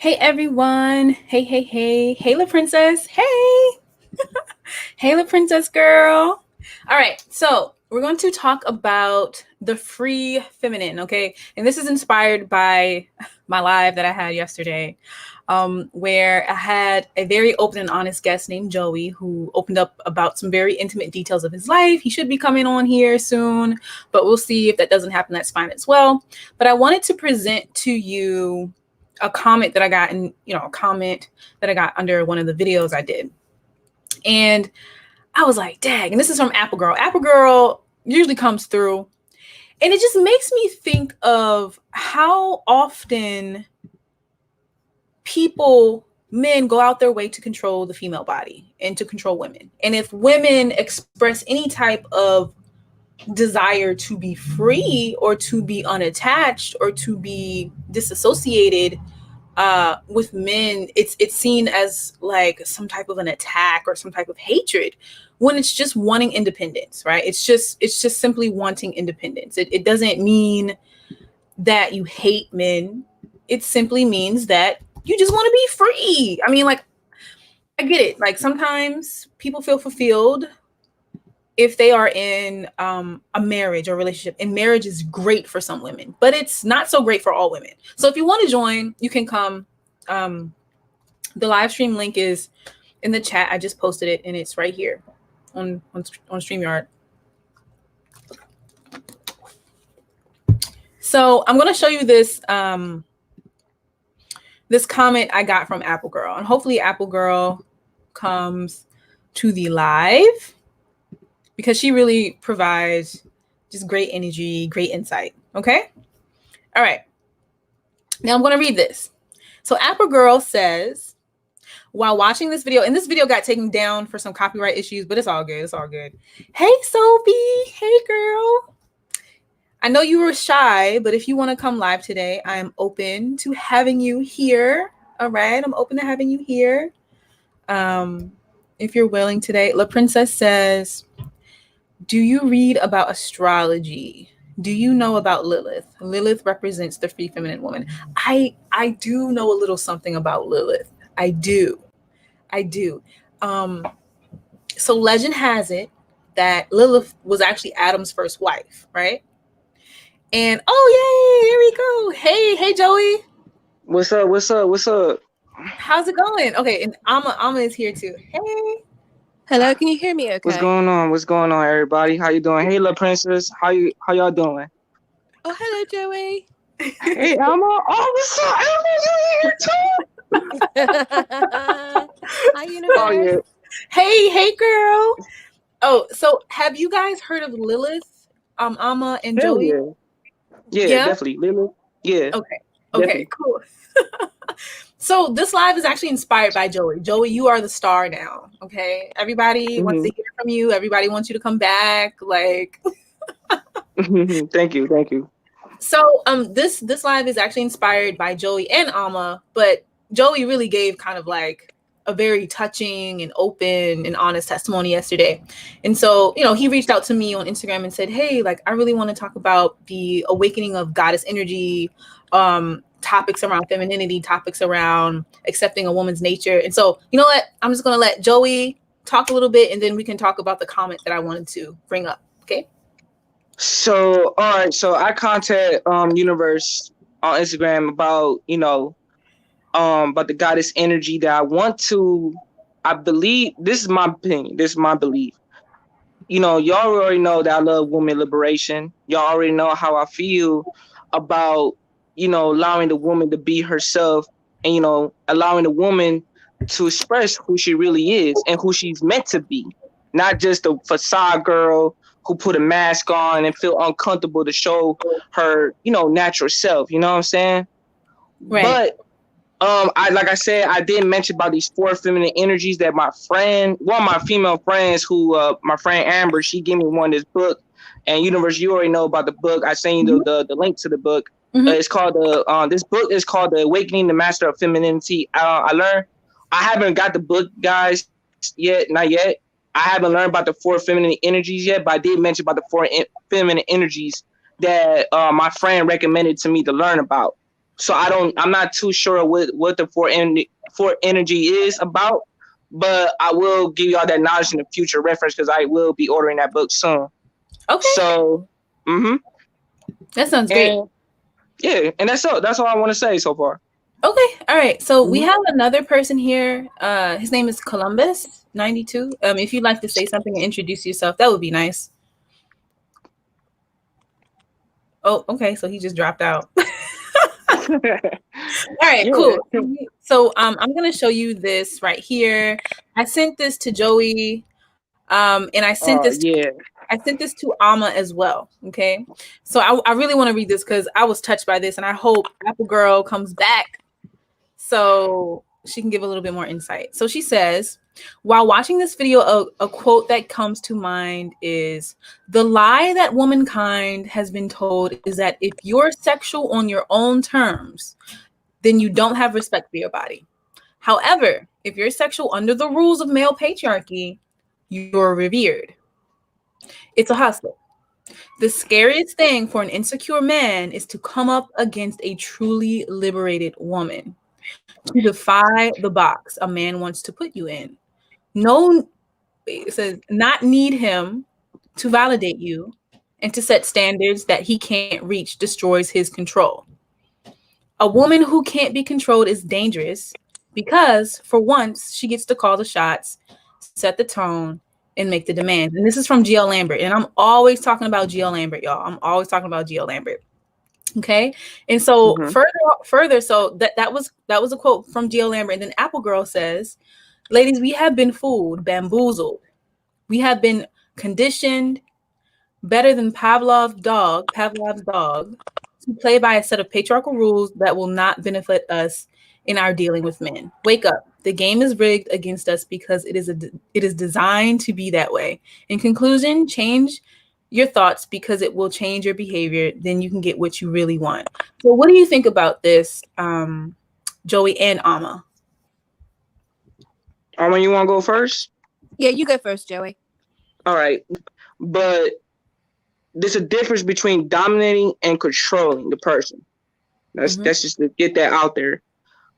Hey everyone. Hey La Princess. Hey. Hey La Princess girl. All right. So, we're going to talk about the free feminine, okay? And this is inspired by my live that I had yesterday. Where I had a very open and honest guest named Joey who opened up about some very intimate details of his life. He should be coming on here soon, but we'll see if that doesn't happen. That's fine as well. But I wanted to present to you a comment that I got a comment that I got under one of the videos I did. And I was like, dang, and this is from Apple Girl. Apple Girl usually comes through. And it just makes me think of how often men go out their way to control the female body and to control women. And if women express any type of desire to be free or to be unattached or to be disassociated with men, it's seen as like some type of an attack or some type of hatred, when it's just wanting independence, right? It's just simply wanting independence. It doesn't mean that you hate men. It simply means that you just want to be free. I mean, like, I get it. Like, sometimes people feel fulfilled if they are in a marriage or relationship, and marriage is great for some women, but it's not so great for all women. So if you want to join, you can come. The live stream link is in the chat. I just posted it, and it's right here on StreamYard. So I'm going to show you this this comment I got from Apple Girl, and hopefully Apple Girl comes to the live, because she really provides just great energy, great insight. Okay. All right. Now I'm going to read this. So Apple Girl says, while watching this video, and this video got taken down for some copyright issues, but it's all good. It's all good. Hey, Sophie. Hey, girl. I know you were shy, but if you want to come live today, I am open to having you here. All right. I'm open to having you here. If you're willing today. La Princess says, do you read about astrology? Do you know about Lilith? Lilith represents the free feminine woman. I do know a little something about Lilith. I do. So legend has it that Lilith was actually Adam's first wife, right? And oh yay, here we go. Hey Joey. What's up? How's it going? Okay, and Amma is here too. Hey. Hello, can you hear me okay? What's going on, everybody? How you doing? Hey, La Princess. How y'all doing? Oh, hello, Joey. Hey, Emma. Oh, what's up, Emma? You here too? Hi, Universe. Oh, yeah. Hey, girl. Oh, so have you guys heard of Lilith, Amma, and Hell Joey? Yeah, definitely. Lilith. Yeah. Okay, definitely. Cool. So this live is actually inspired by Joey. Joey, you are the star now. Okay, everybody wants to hear from you. Everybody wants you to come back. Like, Thank you. So this live is actually inspired by Joey and Amma, but Joey really gave kind of like a very touching and open and honest testimony yesterday. And so, he reached out to me on Instagram and said, hey, like, I really want to talk about the awakening of goddess energy, topics around femininity, topics around accepting a woman's nature. And so, you know what? I'm just going to let Joey talk a little bit, and then we can talk about the comment that I wanted to bring up. Okay. So, all right. So I contact Universe on Instagram about, about the goddess energy that I believe, this is my opinion. This is my belief. Y'all already know that I love women liberation. Y'all already know how I feel about, allowing the woman to be herself and, allowing the woman to express who she really is and who she's meant to be. Not just a facade girl who put a mask on and feel uncomfortable to show her, natural self. You know what I'm saying? Right. But I did mention about these 4 feminine energies that one of my female friends my friend Amber, she gave me one of this book, and Universe, you already know about the book. I sent you the link to the book. It's called this book is called The Awakening, the Master of Femininity. I haven't got the book, guys, yet, not yet. I haven't learned about the 4 feminine energies yet, but I did mention about the 4 feminine energies that my friend recommended to me to learn about. So I'm not too sure what the four energy is about, but I will give y'all that knowledge in the future reference because I will be ordering that book soon. Okay. So, That sounds great. and yeah, and that's all I want to say so far. Okay. All right. So we have another person here. His name is Columbus 92. If you'd like to say something and introduce yourself, that would be nice. Oh, okay. So he just dropped out. All right, cool. So I'm gonna show you this right here. I sent this to Joey, and I sent this to Alma as well. Okay, so I really want to read this because I was touched by this, and I hope Apple Girl comes back so she can give a little bit more insight. So she says, while watching this video, a quote that comes to mind is, the lie that womankind has been told is that if you're sexual on your own terms, then you don't have respect for your body. However, if you're sexual under the rules of male patriarchy, you're revered. It's a hustle. The scariest thing for an insecure man is to come up against a truly liberated woman, to defy the box a man wants to put you in. No, it says, not need him to validate you and to set standards that he can't reach destroys his control. A woman who can't be controlled is dangerous because, for once, she gets to call the shots, set the tone, and make the demands. And this is from GL Lambert. And I'm always talking about GL Lambert, y'all. I'm always talking about GL Lambert. Okay. And so further, so that was a quote from GL Lambert. And then Apple Girl says, ladies, we have been fooled, bamboozled. We have been conditioned better than Pavlov's dog, to play by a set of patriarchal rules that will not benefit us in our dealing with men. Wake up. The game is rigged against us because it is designed to be that way. In conclusion, change your thoughts because it will change your behavior. Then you can get what you really want. So what do you think about this, Joey and Alma? Alma, you want to go first? Yeah, you go first, Joey. All right. But there's a difference between dominating and controlling the person. That's just to get that out there.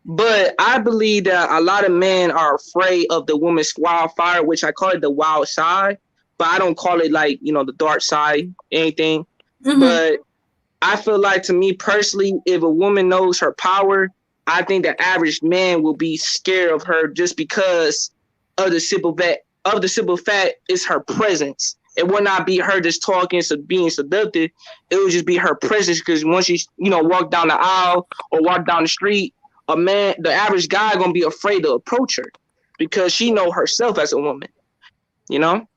But I believe that a lot of men are afraid of the woman's wildfire, which I call it the wild side, but I don't call it like, the dark side, anything. But I feel like, to me personally, if a woman knows her power, I think the average man will be scared of her just because of the simple fact is her presence. It would not be her just talking, being seductive. It would just be her presence, because once you walk down the aisle or walk down the street, the average guy gonna be afraid to approach her because she know herself as a woman. No,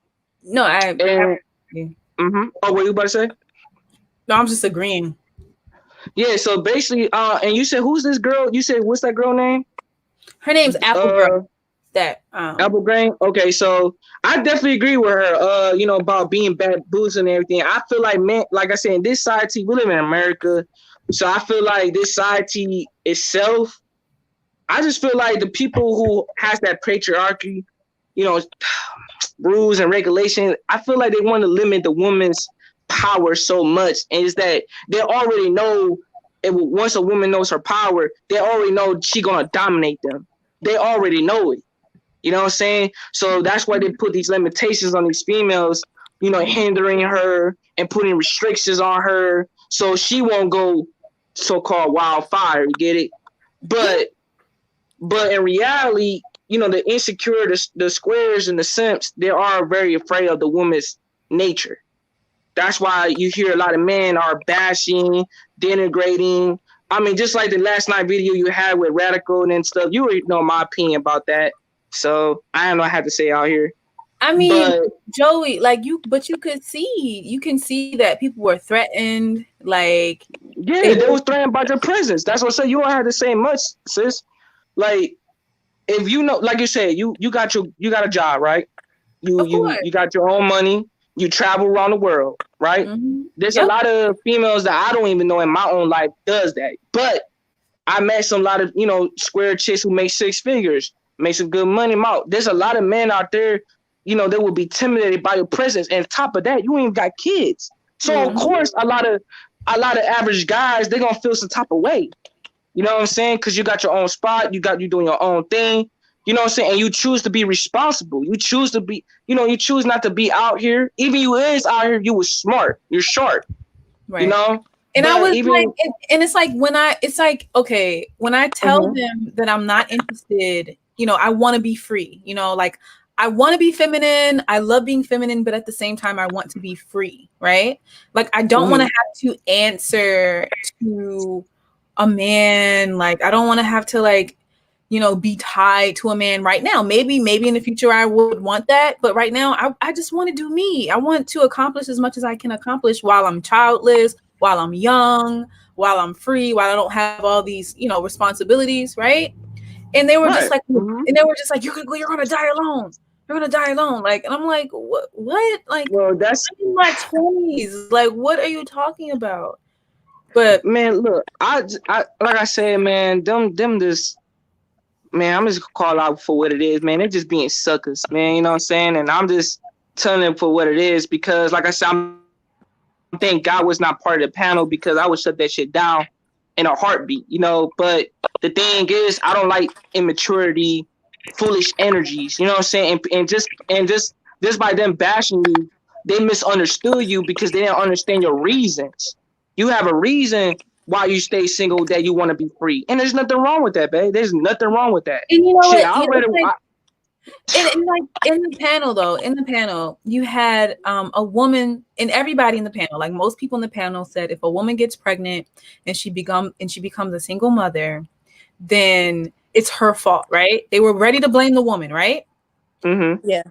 Oh, what you about to say? No, I'm just agreeing. Yeah, so basically, and you said, who's this girl? You said, what's that girl name? Her name's Apple Girl. Apple Grain. Okay, so I definitely agree with her. About being bamboozled and everything. I feel like, man, like I said, in this society, we live in America, so I feel like this society itself, I just feel like the people who has that patriarchy, rules and regulations, I feel like they want to limit the woman's power so much, and it's that they already know once a woman knows her power, they already know she gonna dominate them. They already know it. You know what I'm saying? So that's why they put these limitations on these females, hindering her and putting restrictions on her so she won't go so-called wildfire. You get it? But in reality, the insecure, the squares and the simps, they are very afraid of the woman's nature. That's why you hear a lot of men are bashing, denigrating. I mean, just like the last night video you had with Radical and stuff, you already know my opinion about that. So I don't know what I have to say out here. I mean, Joey, you can see that people were threatened. They was threatened by your presence. That's what I said. You don't have to say much, sis. Like, if like you said, you got a job, right? You got your own money. You travel around the world, right? There's a lot of females that I don't even know in my own life does that. But I met a lot of, square chicks who make six figures, make some good money out. There's a lot of men out there, they will be intimidated by your presence. And on top of that, you ain't got kids. So of course, a lot of average guys, they're gonna feel some type of way. You know what I'm saying? Because you got your own spot, you doing your own thing. You know what I'm saying? And you choose to be responsible. You choose to be, you choose not to be out here. Even you is out here, you was smart. You're sharp. Right. You know? And I But was even like, and it's like okay, when I tell them that I'm not interested, I want to be free, like I want to be feminine. I love being feminine, but at the same time, I want to be free, right? Like, I don't want to have to answer to a man. Like, I don't want to have to be tied to a man right now. Maybe in the future I would want that. But right now, I just want to do me. I want to accomplish as much as I can accomplish while I'm childless, while I'm young, while I'm free, while I don't have all these, responsibilities, right? And they were just like, you're gonna die alone. You're gonna die alone. Like, and I'm like, what? Like, well, that's I'm in my 20s. Like, what are you talking about? But man, look, I like I said, man, them this man, I'm just gonna call out for what it is, man. They're just being suckers, man. You know what I'm saying? And I'm just telling them for what it is because, like I said, thank God was not part of the panel because I would shut that shit down in a heartbeat, But the thing is, I don't like immaturity, foolish energies. You know what I'm saying? And just by them bashing you, they misunderstood you because they didn't understand your reasons. You have a reason why you stay single that you want to be free, and there's nothing wrong with that, babe. There's nothing wrong with that. And you know Shit, what? I read it. In the panel, you had a woman, and everybody in the panel, like most people in the panel said, if a woman gets pregnant and she becomes a single mother, then it's her fault, right? They were ready to blame the woman, right? Mm-hmm. Yeah.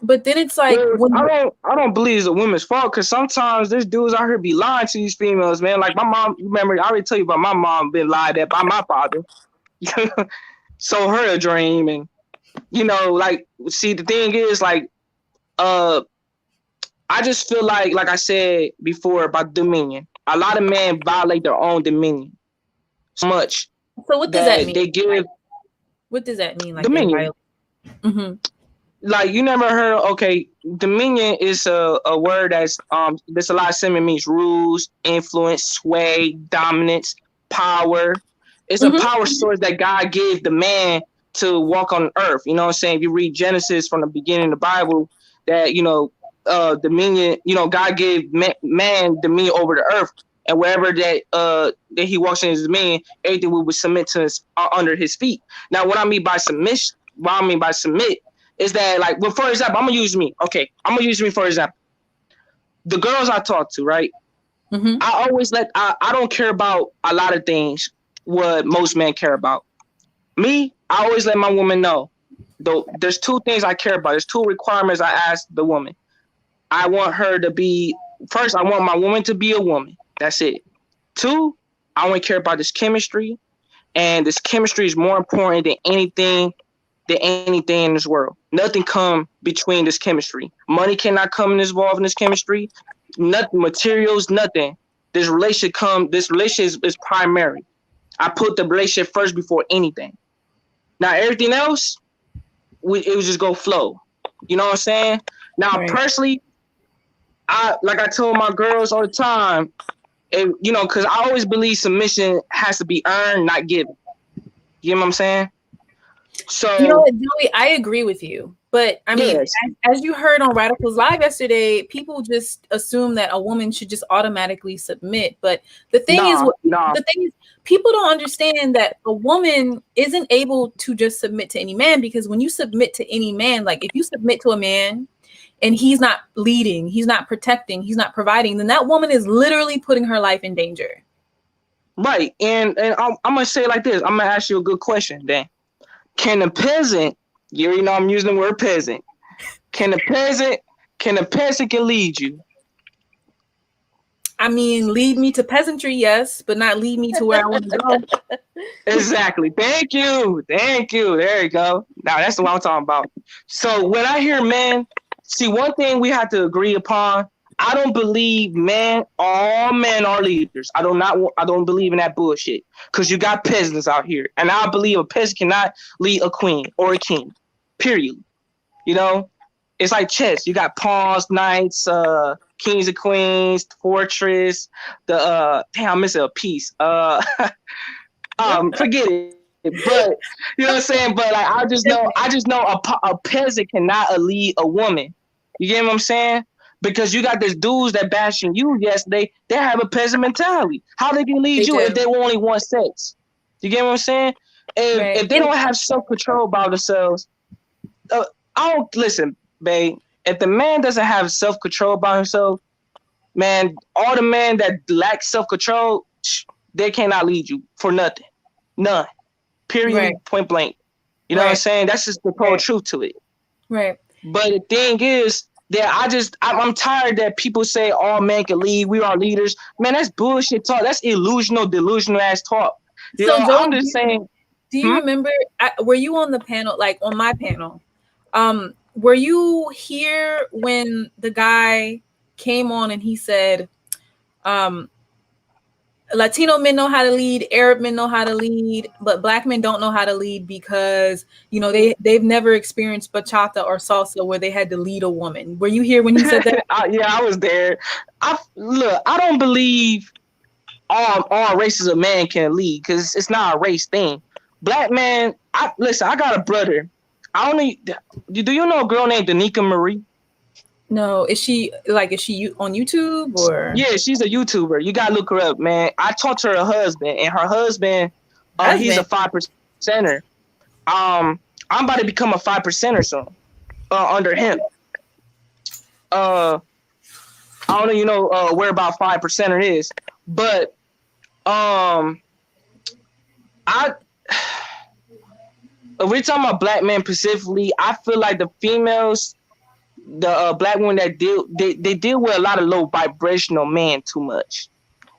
But then it's like, I don't believe it's a woman's fault because sometimes there's dudes out here be lying to these females, man. Like my mom, remember I already tell you about my mom being lied at by my father. Sold her a dream, and see, the thing is, I just feel like I said before about dominion. A lot of men violate their own dominion so much. So what does that mean? They give. What does that mean? Like dominion. Like you never heard? Okay, dominion is a word that's there's a lot of similar means: rules, influence, sway, dominance, power. It's a power source that God gave the man to walk on earth. You know what I'm saying? If you read Genesis from the beginning of the Bible, that dominion. God gave man dominion over the earth, and wherever that he walks in his dominion, everything will submit to under his feet. Now, what I mean by submit is that, like, well, for example, I'm gonna use me. Okay, I'm gonna use me for example. The girls I talk to, right? I always I don't care about a lot of things what most men care about. Me, I always let my woman know. Though there's two things I care about. There's two requirements I ask the woman. I want her to be first. I want my woman to be a woman. That's it. Two, I only care about this chemistry, and this chemistry is more important than anything in this world. Nothing come between this chemistry. Money cannot come involved in this chemistry. Nothing, materials, nothing. This relationship is primary. I put the relationship first before anything. Now everything else, it would just go flow. You know what I'm saying? Now personally, I told my girls all the time, because I always believe submission has to be earned, not given. You know what I'm saying? So you know what, Joey, I agree with you. But I mean, as you heard on Radicals Live yesterday, people just assume that a woman should just automatically submit. But the thing is, people don't understand that a woman isn't able to just submit to any man, because when you submit to any man, like if you submit to a man and he's not leading, he's not protecting, he's not providing, then that woman is literally putting her life in danger. Right. And I'm going to say it like this. I'm going to ask you a good question then. Can a peasant, I'm using the word peasant. Can a peasant lead you? I mean, lead me to peasantry, yes, but not lead me to where I want to go. Exactly. Thank you. There you go. Now that's what I'm talking about. So when I hear men, see, one thing we have to agree upon, I don't believe all men are leaders. I don't believe in that bullshit. Because you got peasants out here. And I believe a peasant cannot lead a queen or a king. Period. It's like chess. You got pawns, knights, kings and queens, fortress, I'm missing a piece. Forget it. But you know what I'm saying. But like, I just know a peasant cannot lead a woman. You get what I'm saying? Because you got these dudes that bashing you. Yes, they have a peasant mentality. How they can lead They you if do. they only want sex? You get what I'm saying? Right. If they don't have self control about themselves, I don't listen, babe. If the man doesn't have self control about himself, man, all the men that lack self control, they cannot lead you for nothing, none. Right. Period. Point blank. You know what I'm Right. saying? That's just the cold Right. truth to it. Right. But the thing is that I'm tired that people say all men can lead. We are leaders. Man, that's bullshit talk. That's delusional ass talk. You So know, Joey, I'm just saying. do you remember? Were you on the panel, like on my panel? Were you here when the guy came on and he said, Latino men know how to lead, Arab men know how to lead, but black men don't know how to lead because they've never experienced bachata or salsa where they had to lead a woman. Were you here when he said that? Yeah, I was there. I don't believe all races of man can lead because it's not a race thing. Black man, I got a brother. Do you know a girl named Danica Marie? No, is she on YouTube or? Yeah, she's a YouTuber. You gotta look her up, man. I talked to her husband, and her husband, he's a 5%er. I'm about to become a 5%er soon, under him. I don't know, where about 5%er is, but if we're talking about black men specifically, I feel like the females, the black women that they deal with a lot of low vibrational men too much.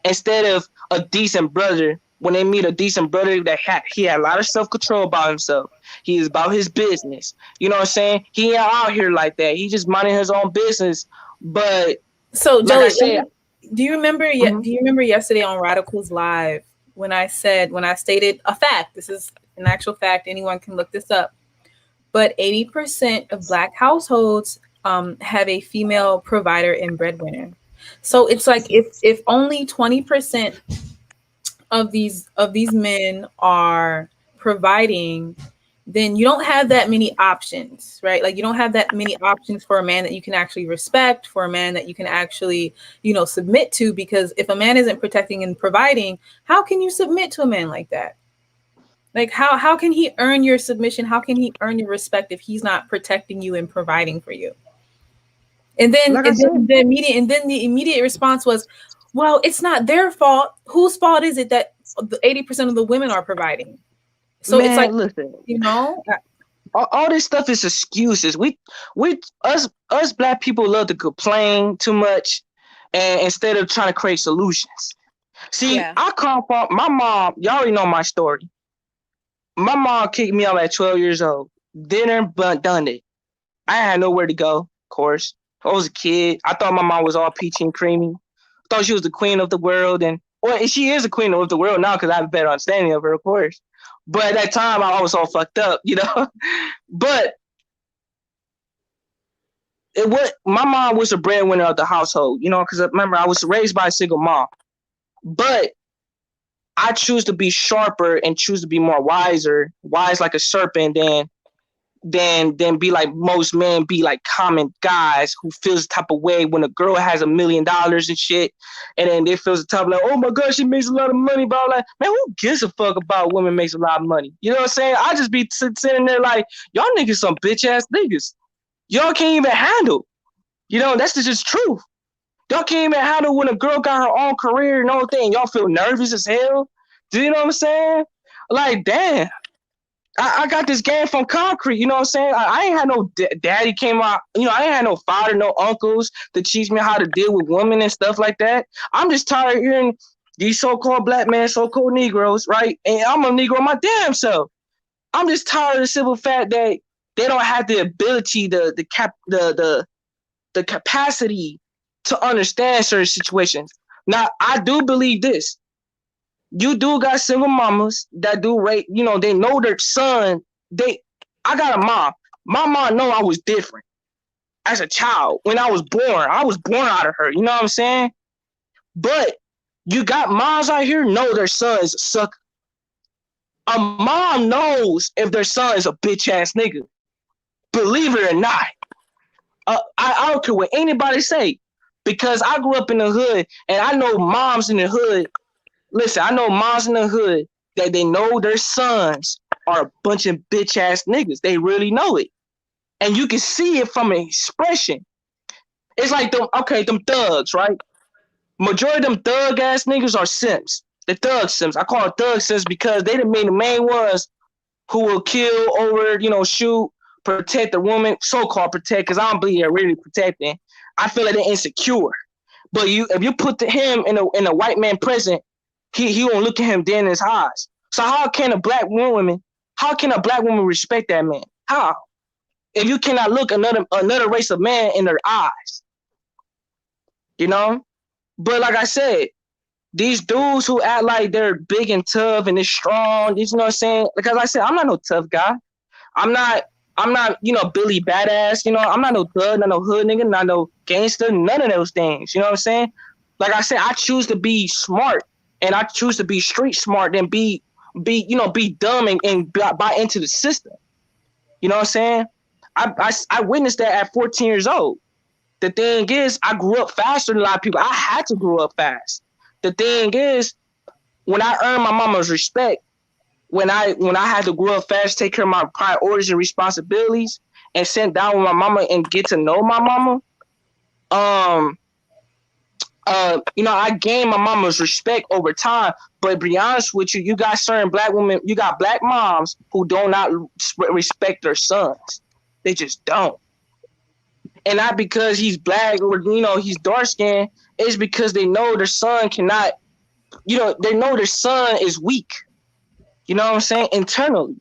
Instead of a decent brother, when they meet a decent brother that he had a lot of self-control about himself. He is about his business. You know what I'm saying? He ain't out here like that. He just minding his own business. But so, like Joey, I said, do you remember? Mm-hmm. Do you remember yesterday on Radicals Live when I stated a fact? This is an actual fact. Anyone can look this up. But 80% of Black households have a female provider and breadwinner. So it's like if only 20% of these men are providing, then you don't have that many options, right? Like you don't have that many options for a man that you can actually respect, for a man that you can actually, submit to, because if a man isn't protecting and providing, how can you submit to a man like that? Like how can he earn your submission? How can he earn your respect if he's not protecting you and providing for you? And then the immediate response was, well, it's not their fault. Whose fault is it that the 80% of the women are providing? So it's like, listen, all this stuff is excuses. Us black people love to complain too much, and instead of trying to create solutions. See, Yeah. I come from my mom. Y'all already know my story. My mom kicked me out at 12 years old. Dinner, but done it. I had nowhere to go, of course. I was a kid. I thought my mom was all peachy and creamy. I thought she was the queen of the world. And she is the queen of the world now because I have a better understanding of her, of course. But at that time, I was all fucked up, But my mom was a breadwinner of the household, because remember, I was raised by a single mom. But I choose to be sharper and choose to be more wise like a serpent than be like most men, be like common guys who feels the type of way when a girl has $1 million and shit, and then they feels the type of like, oh my god, she makes a lot of money, but I'm like, man, who gives a fuck about women makes a lot of money? You know what I'm saying? I just be sitting there like, y'all niggas some bitch ass niggas. Y'all can't even handle. That's just truth. Y'all can't even handle when a girl got her own career and all thing. Y'all feel nervous as hell. Do you know what I'm saying? Like, damn. I got this game from concrete, you know what I'm saying? I ain't had no daddy came out, I ain't had no father, no uncles to teach me how to deal with women and stuff like that. I'm just tired of hearing these so-called black men, so-called Negroes, right? And I'm a Negro my damn self. I'm just tired of the simple fact that they don't have the ability, the capacity to understand certain situations. Now, I do believe this. You do got single mamas that do rape, they know their son. I got a mom. My mom know I was different as a child. When I was born out of her. You know what I'm saying? But you got moms out here know their sons suck. A mom knows if their son is a bitch ass nigga. Believe it or not. I don't care what anybody say, because I grew up in the hood and I know moms in the hood. Listen, I know moms in the hood that they know their sons are a bunch of bitch ass niggas. They really know it. And you can see it from an expression. It's like them thugs, right? Majority of them thug ass niggas are simps. The thug simps. I call it thug simps because they the main ones who will kill over, shoot, protect the woman, so-called protect, because I don't believe they're really protecting. I feel like they're insecure. But if you put him in a white man present, he won't look at him dead in his eyes. So how can a black woman respect that man? How? If you cannot look another race of man in their eyes. But like I said, these dudes who act like they're big and tough and they're strong, you know what I'm saying? Because like I said, I'm not no tough guy. I'm not, Billy Badass, I'm not no thug, not no hood nigga, not no gangster, none of those things. You know what I'm saying? Like I said, I choose to be smart and I choose to be street smart than be dumb and buy into the system. You know what I'm saying? I witnessed that at 14 years old. The thing is, I grew up faster than a lot of people. I had to grow up fast. The thing is, when I earned my mama's respect, when I had to grow up fast, take care of my priorities and responsibilities, and sit down with my mama and get to know my mama, I gained my mama's respect over time. But to be honest with you, you got certain black women, you got black moms who do not respect their sons. They just don't. And not because he's black or, he's dark skinned. It's because they know their son cannot, they know their son is weak. You know what I'm saying? Internally.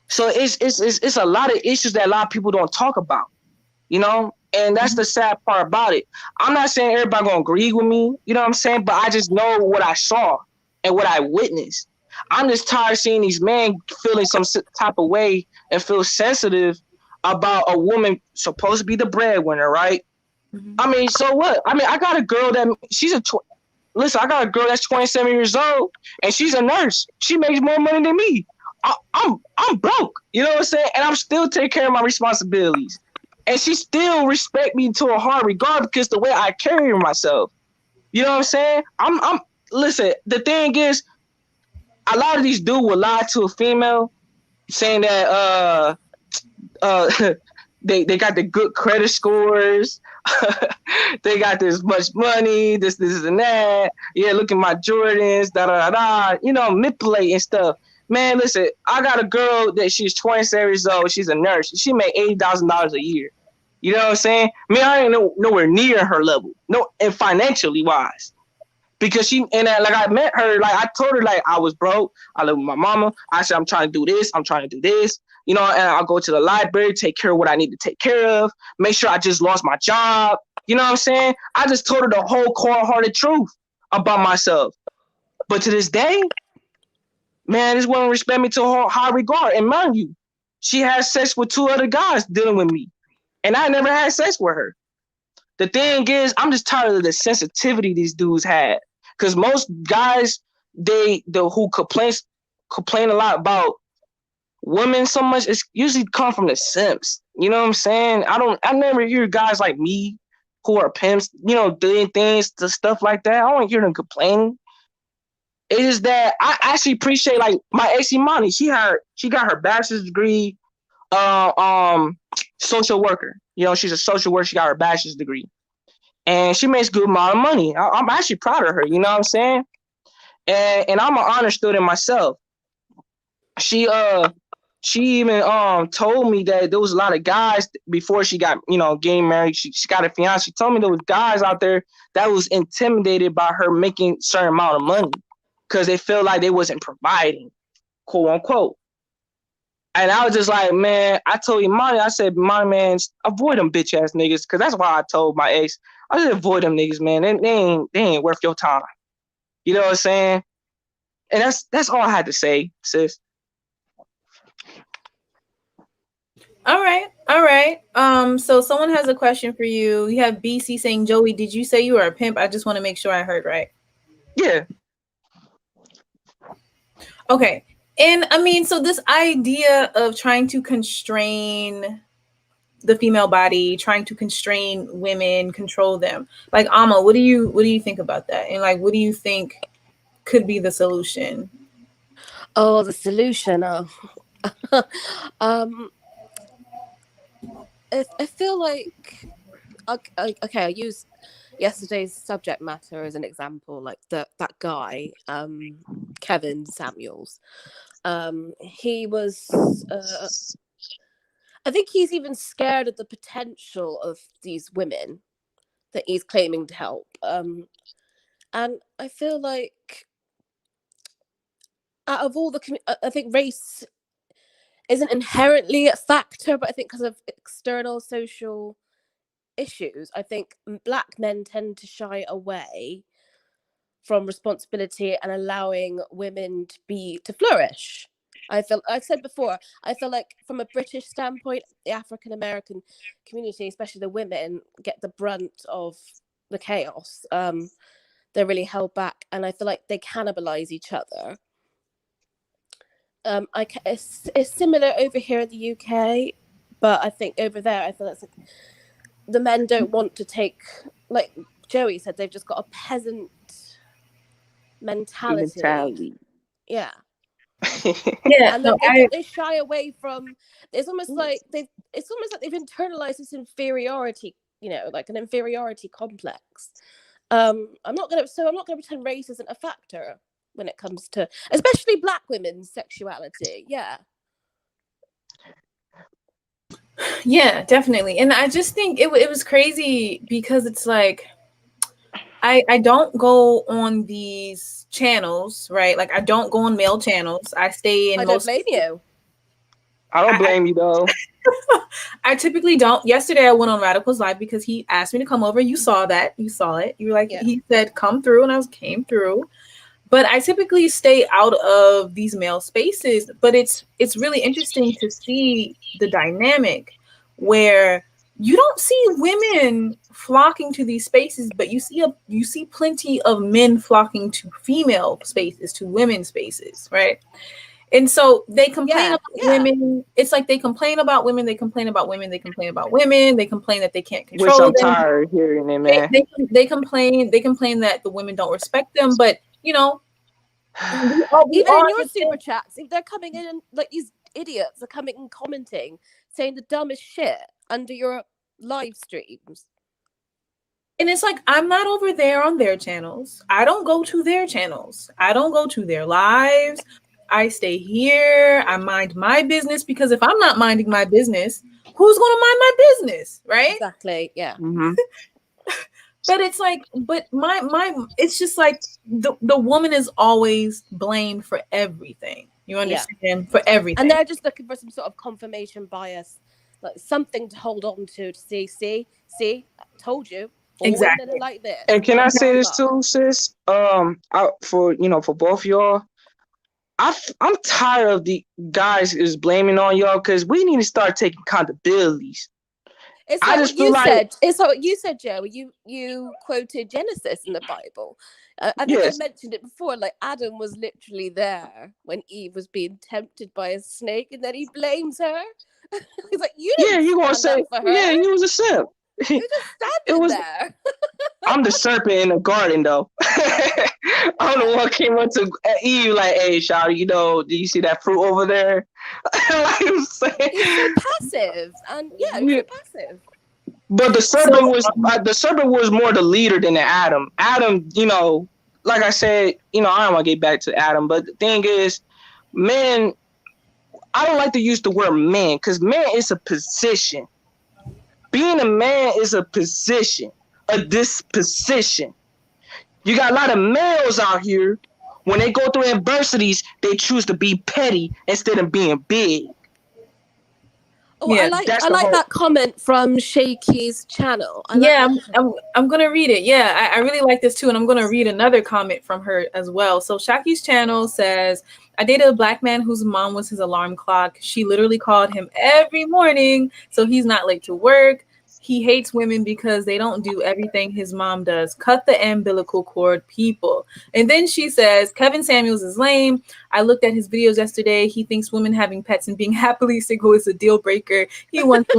So it's a lot of issues that a lot of people don't talk about, and that's the sad part about it. I'm not saying everybody gonna agree with me, you know what I'm saying? But I just know what I saw and what I witnessed. I'm just tired of seeing these men feeling some type of way and feel sensitive about a woman supposed to be the breadwinner, right? Mm-hmm. I mean, so what? I mean, I got a girl that I got a girl that's 27 years old and she's a nurse. She makes more money than me. I'm broke, you know what I'm saying? And I'm still taking care of my responsibilities. And she still respect me to a hard regard because the way I carry myself. You know what I'm saying? Listen, the thing is, a lot of these dudes will lie to a female saying that they got the good credit scores. They got this much money, this and that. Yeah, look at my Jordans, manipulate and stuff. Man, listen, I got a girl that she's 27 years old. She's a nurse. She made $80,000 a year. You know what I'm saying? Man, I ain't nowhere near her level. No, and financially wise. Because I met her, like I told her, like I was broke. I live with my mama. I said, I'm trying to do this. I'm trying to do this. And I'll go to the library, take care of what I need to take care of, make sure I just lost my job. You know what I'm saying? I just told her the whole cold-hearted truth about myself. But to this day, man, this woman respect me to a high regard. And mind you, she has sex with 2 other guys dealing with me. And I never had sex with her. The thing is, I'm just tired of the sensitivity these dudes had. Because most guys, who complain a lot about women so much, it's usually come from the simps. You know what I'm saying? I never hear guys like me who are pimps, doing things to stuff like that. I don't hear them complaining. It is that I actually appreciate, like, my ex Imani. She got her bachelor's degree, social worker. She's a social worker. She got her bachelor's degree. And she makes good amount of money. I'm actually proud of her. You know what I'm saying? And I'm an honor student myself. She even told me that there was a lot of guys before she got, getting married. She got a fiance. She told me there was guys out there that was intimidated by her making a certain amount of money because they feel like they wasn't providing, quote unquote. And I was just like, man, I told Imani, I said, man, avoid them bitch ass niggas. Cause that's why I told my ex, I said, avoid them niggas, man. They ain't worth your time. You know what I'm saying? And that's all I had to say, sis. All right. So someone has a question for you. You have BC saying, Joey, did you say you were a pimp? I just want to make sure I heard right. Yeah. Okay. And I mean, so this idea of trying to constrain the female body, trying to constrain women, control them. Like Amma, what do you think about that? And like what do you think could be the solution? Oh, the solution. Oh. I feel like okay, I use yesterday's subject matter as an example, like that guy, Kevin Samuels. He was I think he's even scared of the potential of these women that he's claiming to help. And I feel like out of all I think race isn't inherently a factor, but I think because of external social issues, I think Black men tend to shy away from responsibility and allowing women to flourish. I've said before, I feel like from a British standpoint, the African American community, especially the women, get the brunt of the chaos. They're really held back, and I feel like they cannibalize each other. It's similar over here in the UK, but I think over there, I feel that's like the men don't want to take, like Joey said, they've just got a peasant mentality. Yeah. Yeah, and no, they shy away from. It's almost like they've internalized this inferiority, like an inferiority complex. I'm not gonna pretend race isn't a factor when it comes to especially Black women's sexuality. Yeah, definitely. And I just think it was crazy because it's like I don't go on these channels, right? Like I don't go on male channels. I stay in I don't blame you. I don't blame you though. I typically don't. Yesterday I went on Radical's Live because he asked me to come over. You saw that. You saw it. You were like, yeah. He said, come through, and I came through. But I typically stay out of these male spaces. But it's really interesting to see the dynamic where you don't see women flocking to these spaces, but you see plenty of men flocking to female spaces, to women's spaces, right? And so they complain about women. It's like they complain about women. They complain about women. They complain about women. They complain that they can't control them. Which I'm tired of hearing it, man. They complain. They complain that the women don't respect them. But even in your super chats, if they're coming in and like these idiots are coming and commenting, saying the dumbest shit under your live streams. And it's like, I'm not over there on their channels. I don't go to their channels. I don't go to their lives. I stay here. I mind my business, because if I'm not minding my business, who's going to mind my business, right? Exactly. Yeah. Mm-hmm. But it's like, it's just like the woman is always blamed for everything. You understand? Yeah. For everything. And they're just looking for some sort of confirmation bias, like something to hold on to see, I told you. Exactly. Women are like this. And can I say this too, sis? For both y'all, I'm tired of the guys is blaming on y'all, because we need to start taking accountabilities. It's like what you said. It's like what you said, Joe. You quoted Genesis in the Bible. I think I mentioned it before. Like Adam was literally there when Eve was being tempted by a snake, and then he blames her. He's like, "You didn't." You gonna say? For her. Yeah, he was a simp. You're just standing there. I'm the serpent in the garden, though. I'm the one came up to Eve like, "Hey, shawty, do you see that fruit over there?" Like I'm saying, he's so passive, and he's so passive. But the serpent was more the leader than the Adam. Adam, like I said, I don't want to get back to Adam, but the thing is, men. I don't like to use the word man, because man is a position. Being a man is a position, a disposition. You got a lot of males out here, when they go through adversities, they choose to be petty instead of being big. Oh, yeah, I like that comment from Shaky's channel. I'm going to read it. Yeah, I really like this too. And I'm going to read another comment from her as well. So Shaky's channel says, I dated a Black man whose mom was his alarm clock. She literally called him every morning so he's not late to work. he hates women because they don't do everything his mom does. Cut the umbilical cord, people. And then she says, Kevin Samuels is lame. I looked at his videos yesterday. He thinks women having pets and being happily single is a deal breaker. He wants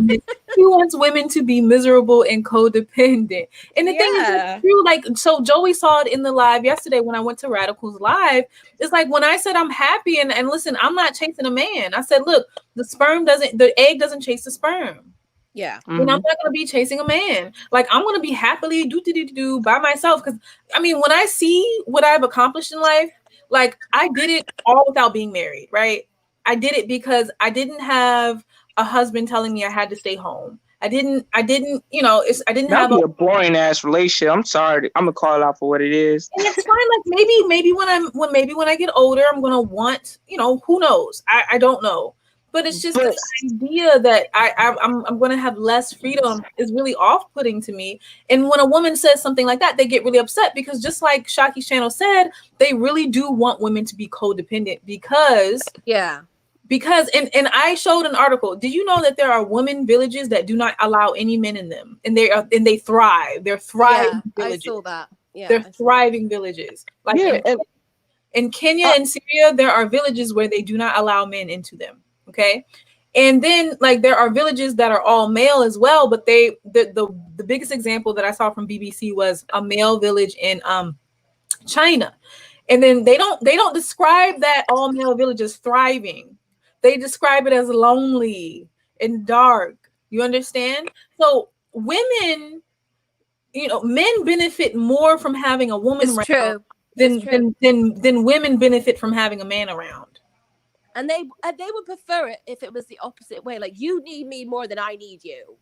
women to be miserable and codependent. And the thing is, it's true. Like, so Joey saw it in the live yesterday when I went to Radical's live. It's like when I said I'm happy and listen, I'm not chasing a man. I said, look, the egg doesn't chase the sperm. Yeah. And I'm not gonna be chasing a man. Like, I'm gonna be happily do by myself. Because I mean, when I see what I've accomplished in life, like I did it all without being married, right? I did it because I didn't have a husband telling me I had to stay home. I didn't, I didn't That'd be a boring ass relationship. I'm sorry. I'm gonna call it out for what it is. And it's fine. Like maybe when I get older, I'm gonna want, who knows? I don't know. But it's just this idea that I'm going to have less freedom is really off-putting to me. And when a woman says something like that, they get really upset because just like Shaki's channel said, they really do want women to be codependent because and I showed an article. Did you know that there are women villages that do not allow any men in them, and they thrive. They're thriving villages. I saw that. Yeah, they're thriving villages. Like in Kenya and Syria, there are villages where they do not allow men into them. Okay. And then like there are villages that are all male as well, but the biggest example that I saw from BBC was a male village in China. And then they don't describe that all male village as thriving. They describe it as lonely and dark. You understand? So women, men benefit more from having a woman around than women benefit from having a man around. And they would prefer it if it was the opposite way. Like, you need me more than I need you.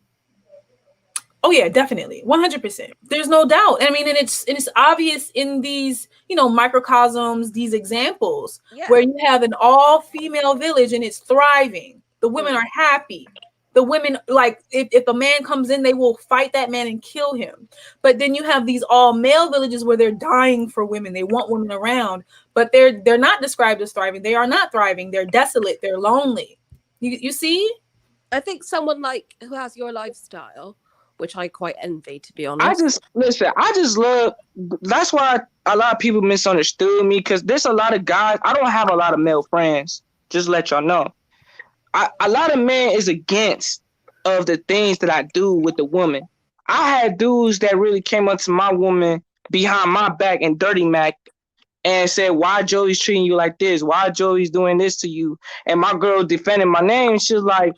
Oh yeah, definitely. 100%. There's no doubt. I mean, and it's obvious in these, microcosms, these examples where you have an all-female village and it's thriving. The women are happy. The women, like, if a man comes in, they will fight that man and kill him. But then you have these all-male villages where they're dying for women. They want women around, but they're not described as thriving. They are not thriving. They're desolate. They're lonely. You see? I think someone like who has your lifestyle, which I quite envy, to be honest. I just love. That's why a lot of people misunderstood me, because there's a lot of guys. I don't have a lot of male friends. Just let y'all know. A lot of men is against of the things that I do with the woman. I had dudes that really came up to my woman behind my back and Dirty Mac and said, why Joey's treating you like this? Why Joey's doing this to you? And my girl defended my name. She was like,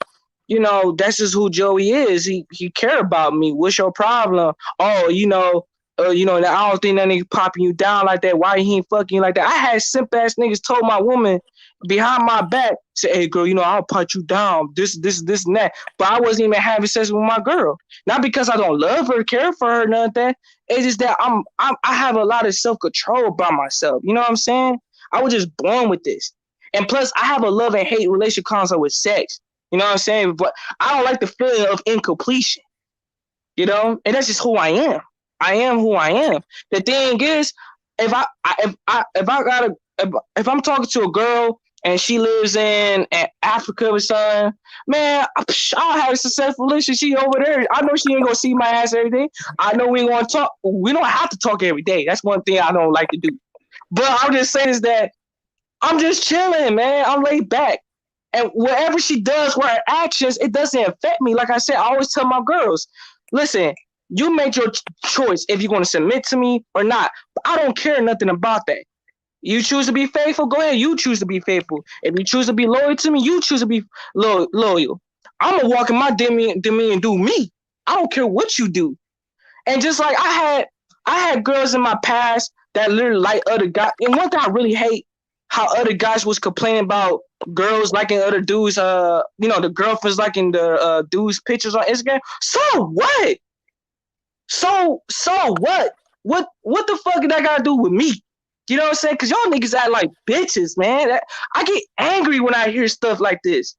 that's just who Joey is. He care about me. What's your problem? Oh, I don't think that nigga popping you down like that. Why he ain't fucking you like that? I had simp ass niggas told my woman behind my back, say, hey girl, I'll put you down. This and that. But I wasn't even having sex with my girl. Not because I don't love her, care for her, none of that. It's just that I have a lot of self-control by myself. You know what I'm saying? I was just born with this. And plus I have a love and hate relationship concept with sex. You know what I'm saying? But I don't like the feeling of incompletion. And that's just who I am. I am who I am. The thing is, if I'm talking to a girl and she lives in Africa or something, man, I'll have a successful relationship. She over there. I know she ain't gonna see my ass every day. I know we ain't gonna talk. We don't have to talk every day. That's one thing I don't like to do. But I'm just saying is that I'm just chilling, man. I'm laid back. And whatever she does with her actions, it doesn't affect me. Like I said, I always tell my girls, listen, you make your choice if you're going to submit to me or not. But I don't care nothing about that. You choose to be faithful, go ahead. You choose to be faithful. If you choose to be loyal to me, you choose to be loyal. I'm going to walk in my demi and do me. I don't care what you do. And just like I had girls in my past that literally like other guys. And one thing I really hate, how other guys was complaining about girls liking other dudes, the girlfriends liking the dudes' pictures on Instagram. So what? So what? What the fuck did that gotta do with me? You know what I'm saying? Because y'all niggas act like bitches, man. I get angry when I hear stuff like this.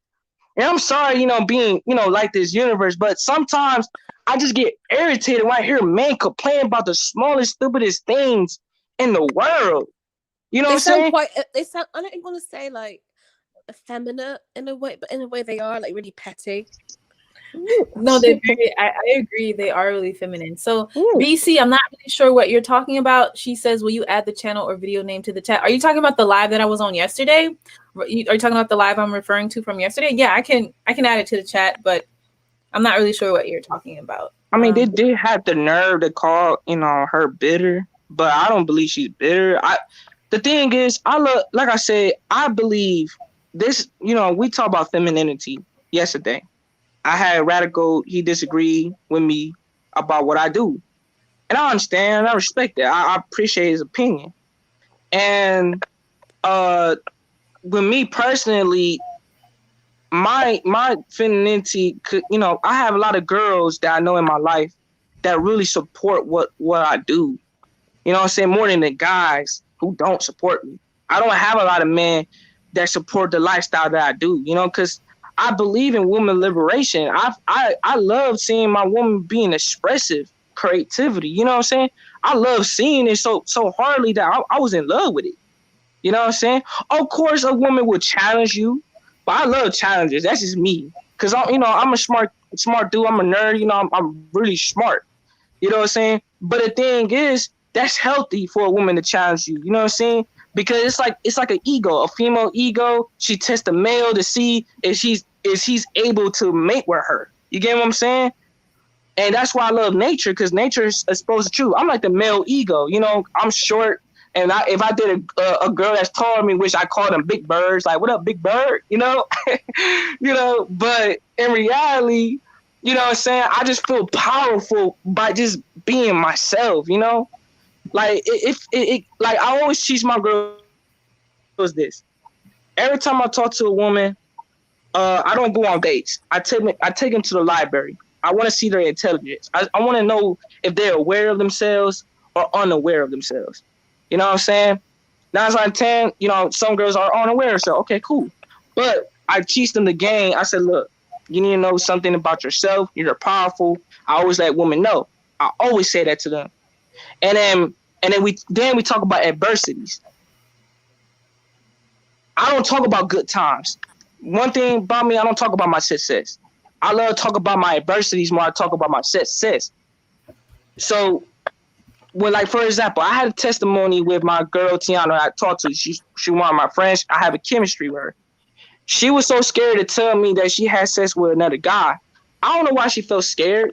And I'm sorry, being, like this universe, but sometimes I just get irritated when I hear men complain about the smallest, stupidest things in the world. You know what I'm saying? They sound, I don't even want to say like effeminate in a way, but in a way they are like really petty. No, they're very, I agree. They are really feminine. So, Ooh. BC, I'm not really sure what you're talking about. She says, will you add the channel or video name to the chat? Are you talking about the live that I was on yesterday? Are you talking about the live I'm referring to from yesterday? Yeah, I can add it to the chat, but I'm not really sure what you're talking about. I mean, they did have the nerve to call, her bitter, but I don't believe she's bitter. The thing is, like I said, I believe this, we talked about femininity yesterday. I had Radical, he disagreed with me about what I do. And I understand and I respect that. I appreciate his opinion. And with me personally, my femininity could, I have a lot of girls that I know in my life that really support what I do. You know what I'm saying? More than the guys who don't support me. I don't have a lot of men that support the lifestyle that I do, because I believe in woman liberation. I love seeing my woman being expressive, creativity. You know what I'm saying? I love seeing it so hardly that I was in love with it. You know what I'm saying? Of course, a woman will challenge you, but I love challenges. That's just me, cause I'm a smart dude. I'm a nerd. I'm really smart. You know what I'm saying? But the thing is, that's healthy for a woman to challenge you. You know what I'm saying? Because it's like an ego, a female ego. She tests the male to see if he's able to mate with her. You get what I'm saying? And that's why I love nature, because nature is exposed to truth. I'm like the male ego. I'm short, and if I did a girl that's taller than me, which I call them big birds, like, what up, big bird? But in reality, you know what I'm saying? I just feel powerful by just being myself, Like, like, I always teach my girls this. Every time I talk to a woman, I don't go on dates. I take them to the library. I want to see their intelligence. I want to know if they're aware of themselves or unaware of themselves. You know what I'm saying? 9 out of 10, some girls are unaware. So, okay, cool. But I teach them the game. I said, look, you need to know something about yourself. You're powerful. I always let women know. I always say that to them. And then we talk about adversities. I don't talk about good times. One thing about me, I don't talk about my success. I love to talk about my adversities more. I talk about my success. So, like, for example, I had a testimony with my girl Tiana. I talked to. She one of my friends. I have a chemistry with her. She was so scared to tell me that she had sex with another guy. I don't know why she felt scared.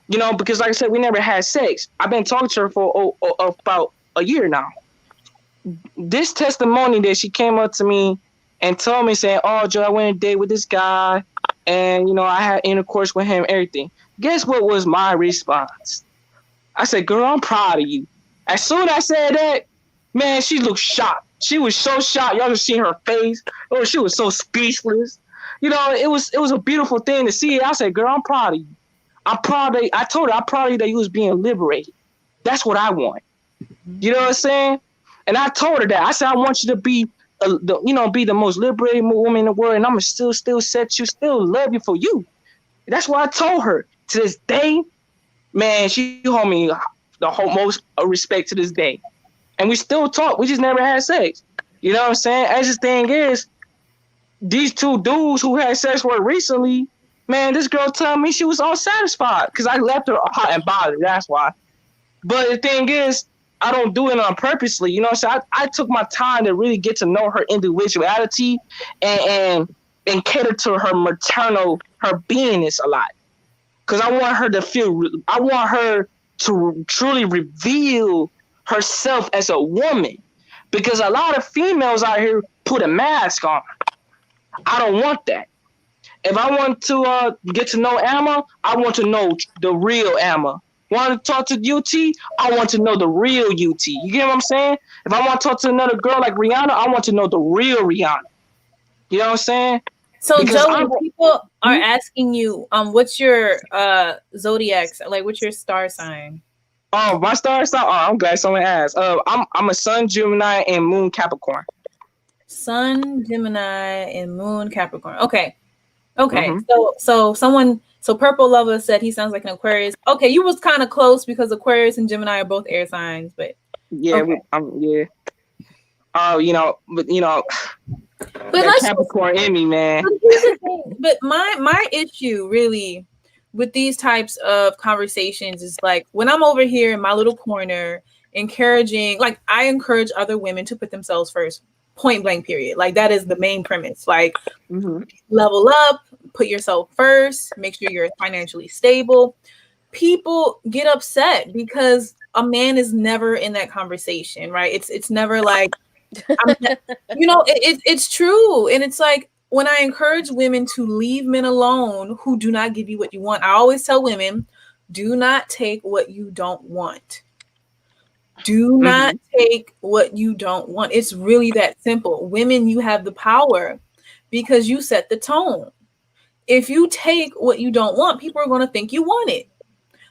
Because like I said, we never had sex. I've been talking to her for about a year now. This testimony that she came up to me and told me, saying, "Oh, Joe, I went on a date with this guy, and I had intercourse with him, everything." Guess what was my response? I said, "Girl, I'm proud of you." As soon as I said that, man, she looked shocked. She was so shocked. Y'all just seen her face. Oh, she was so speechless. It was a beautiful thing to see. I said, "Girl, I'm proud of you. I'm proud of you." I told her, "I'm proud of you that you was being liberated. That's what I want." You know what I'm saying? And I told her that. I said, "I want you to be, be the most liberated woman in the world, and I'm gonna still set you, still love you for you." That's what I told her. To this day, man, she hold me the most respect to this day, and we still talk. We just never had sex. You know what I'm saying? As the thing is, these two dudes who had sex with her recently, man, this girl told me she was unsatisfied because I left her hot and bothered. That's why. But the thing is, I don't do it on purposely. You know what I'm saying? I took my time to really get to know her individuality and cater to her her beingness a lot. Because I want her to truly reveal herself as a woman. Because a lot of females out here put a mask on. I don't want that. If I want to get to know Emma, I want to know the real Emma. Want to talk to UT? I want to know the real UT. You get what I'm saying? If I want to talk to another girl like Rihanna, I want to know the real Rihanna. You know what I'm saying? So, Joey, people are asking you, what's your zodiac? Like, what's your star sign? Oh, my star sign. Oh, I'm glad someone asked. I'm a Sun, Gemini, and Moon Capricorn. Sun, Gemini, and Moon Capricorn. Okay. Mm-hmm. So Purple Lover said he sounds like an Aquarius. Okay, you was kind of close because Aquarius and Gemini are both air signs, but yeah, okay. Yeah. But let's Capricorn in me, man. But my issue really, with these types of conversations is like when I'm over here in my little corner encouraging, like I encourage other women to put themselves first, point blank period. Like that is the main premise. Like level up, put yourself first, make sure you're financially stable. People get upset because a man is never in that conversation, right? It's never like, it's true. And it's like, when I encourage women to leave men alone who do not give you what you want, I always tell women, do not take what you don't want. Do not take what you don't want. It's really that simple. Women, you have the power because you set the tone. If you take what you don't want, people are going to think you want it.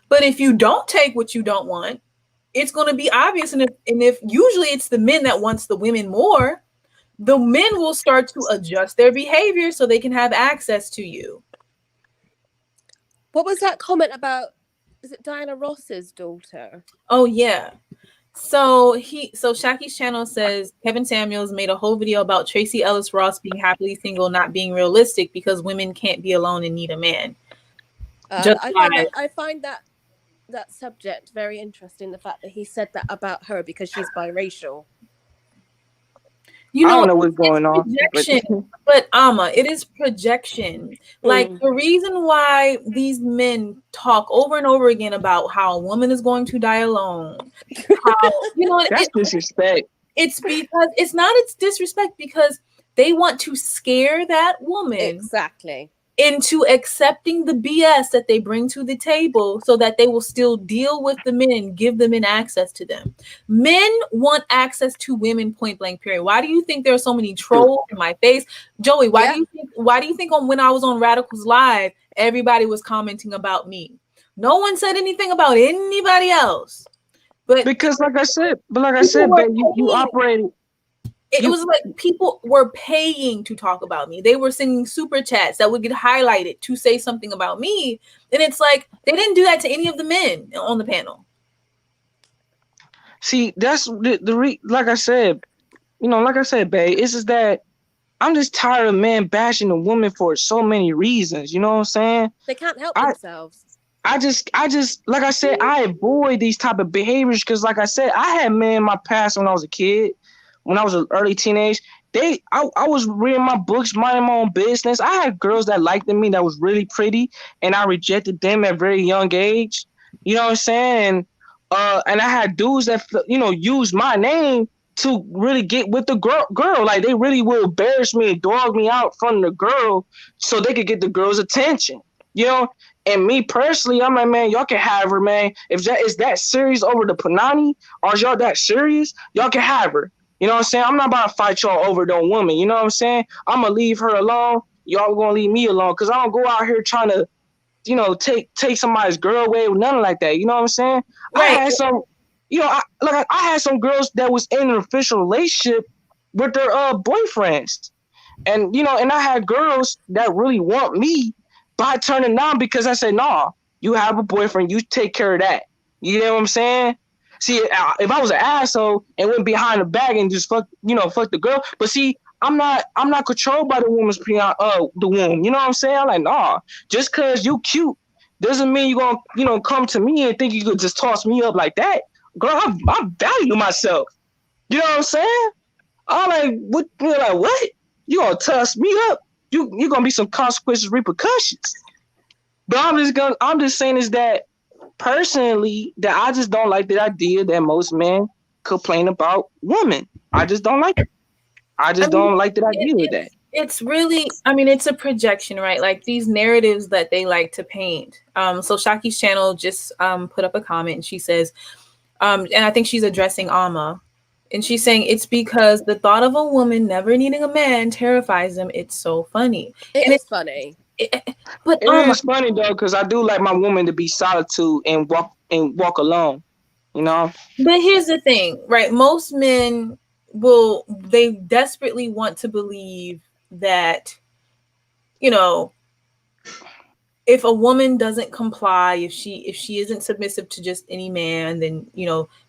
But if you don't take what you don't want, it's going to be obvious. And if usually it's the men that wants the women more, the men will start to adjust their behavior so they can have access to you. What was that comment about? Is it Diana Ross's daughter? Oh yeah. So Shaki's channel says Kevin Samuels made a whole video about Tracy Ellis Ross being happily single, not being realistic because women can't be alone and need a man. I find that subject very interesting. The fact that he said that about her because she's biracial. I don't know what's going on. But Amma, it is projection. Like the reason why these men talk over and over again about how a woman is going to die alone. That's disrespect. It's because it's disrespect because they want to scare that woman exactly into accepting the BS that they bring to the table so that they will still deal with the men, give the men access to them. Men want access to women, point blank period. Why do you think there are so many trolls in my face? Joey, why do you think when I was on Radicals Live, everybody was commenting about me? No one said anything about anybody else. But because like I said, babe, you operating. It was like people were paying to talk about me. They were sending super chats that would get highlighted to say something about me. And it's like, they didn't do that to any of the men on the panel. See, that's like I said, babe, it's just that I'm just tired of men bashing a woman for so many reasons. You know what I'm saying? They can't help themselves. I just, like I said, I avoid these type of behaviors because, like I said, I had men in my past when I was a kid. When I was an early teenage, I was reading my books, minding my own business. I had girls that liked me that was really pretty, and I rejected them at a very young age. You know what I'm saying? And I had dudes that used my name to really get with the girl. Like they really would embarrass me and dog me out in front of the girl so they could get the girl's attention. You know? And me personally, I'm like, man, y'all can have her, man. If that is that serious over the Panani, or is y'all that serious, y'all can have her. You know what I'm saying? I'm not about to fight y'all over no woman. You know what I'm saying? I'm going to leave her alone. Y'all going to leave me alone. Because I don't go out here trying to, take somebody's girl away or nothing like that. You know what I'm saying? Right. I had some, I had some girls that was in an official relationship with their boyfriends. And, and I had girls that really want me, but I turned it down because I said, nah, you have a boyfriend. You take care of that. You know what I'm saying? See, if I was an asshole and went behind the back and just fuck the girl, but see, I'm not controlled by the woman's the womb. You know what I'm saying? I'm like, nah, just cause you cute doesn't mean you gonna come to me and think you could just toss me up like that. Girl, I value myself. You know what I'm saying? I'm like, what? What? You gonna toss me up? You gonna be some consequences, repercussions. But I'm just saying is that. Personally, that I just don't like the idea that most men complain about women. I just don't like it. I don't like the idea of that. It's really, it's a projection, right? Like these narratives that they like to paint. So Shaki's channel just put up a comment and she says, and I think she's addressing Alma, and she's saying it's because the thought of a woman never needing a man terrifies them. It's so funny. It's funny. But it is funny though, because I do like my woman to be solitude and walk alone, But here's the thing, right? Most men they desperately want to believe that, if a woman doesn't comply, if she isn't submissive to just any man, then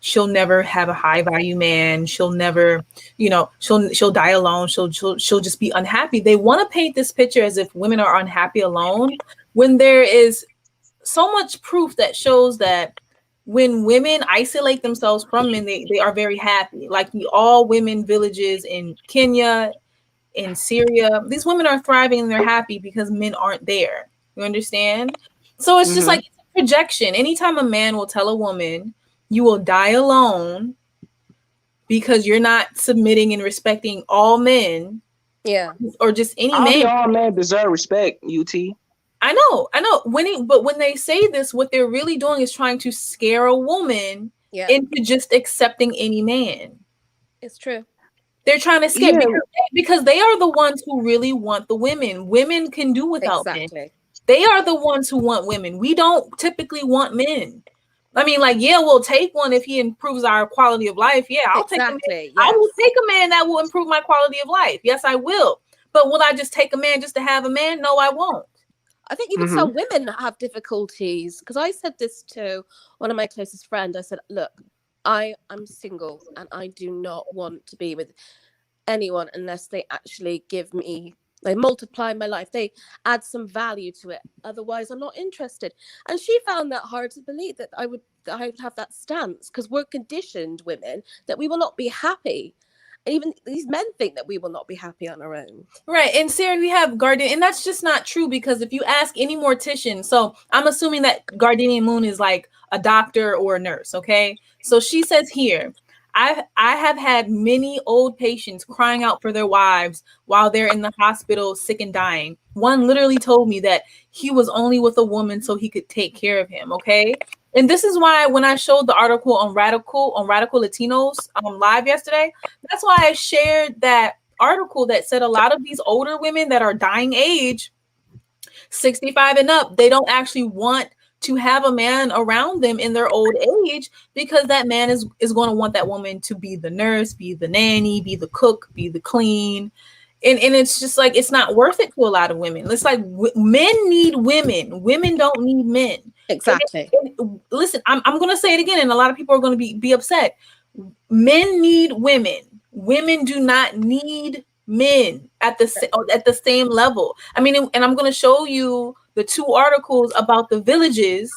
she'll never have a high value man. She'll never, she'll die alone. She'll just be unhappy. They want to paint this picture as if women are unhappy alone, when there is so much proof that shows that when women isolate themselves from men, they are very happy. Like the all women villages in Kenya, in Syria, these women are thriving and they're happy because men aren't there. You understand? So it's just like it's a projection. Anytime a man will tell a woman, you will die alone because you're not submitting and respecting all men, Yeah. or just any I'll be man. all men deserve respect, UT. I know. But when they say this, what they're really doing is trying to scare a woman Yeah. into just accepting any man. It's true. They're trying to scare Yeah. because they are the ones who really want the women. Women can do without men. Exactly. They are the ones who want women. We don't typically want men. I mean, like, yeah, we'll take one if he improves our quality of life. Yeah, I'll take a man. Exactly. I will Yes. take a man that will improve my quality of life. Yes, I will. But will I just take a man just to have a man? No, I won't. I think even some women have difficulties, because I said this to one of my closest friends. I said, look, I'm single and I do not want to be with anyone unless they actually give me, they multiply my life, they add some value to it. Otherwise, I'm not interested. And she found that hard to believe that I would have that stance, because we're conditioned, women, that we will not be happy. And even these men think that we will not be happy on our own. Right. And Sarah, we have guardian, and that's just not true, because if you ask any mortician, so I'm assuming that Gardenian Moon is like a doctor or a nurse. Okay. So she says here, I have had many old patients crying out for their wives while they're in the hospital, sick and dying. One literally told me that he was only with a woman so he could take care of him. Okay. And this is why when I showed the article on radical Latinos live yesterday, that's why I shared that article that said a lot of these older women that are dying age, 65 and up, they don't actually want to have a man around them in their old age, because that man is going to want that woman to be the nurse, be the nanny, be the cook, be the clean. And it's just like, it's not worth it to a lot of women. It's like men need women don't need men. Exactly. And listen, I'm going to say it again, and a lot of people are going to be upset. Men need women do not need men at the same level. I mean, and I'm going to show you the two articles about the villages,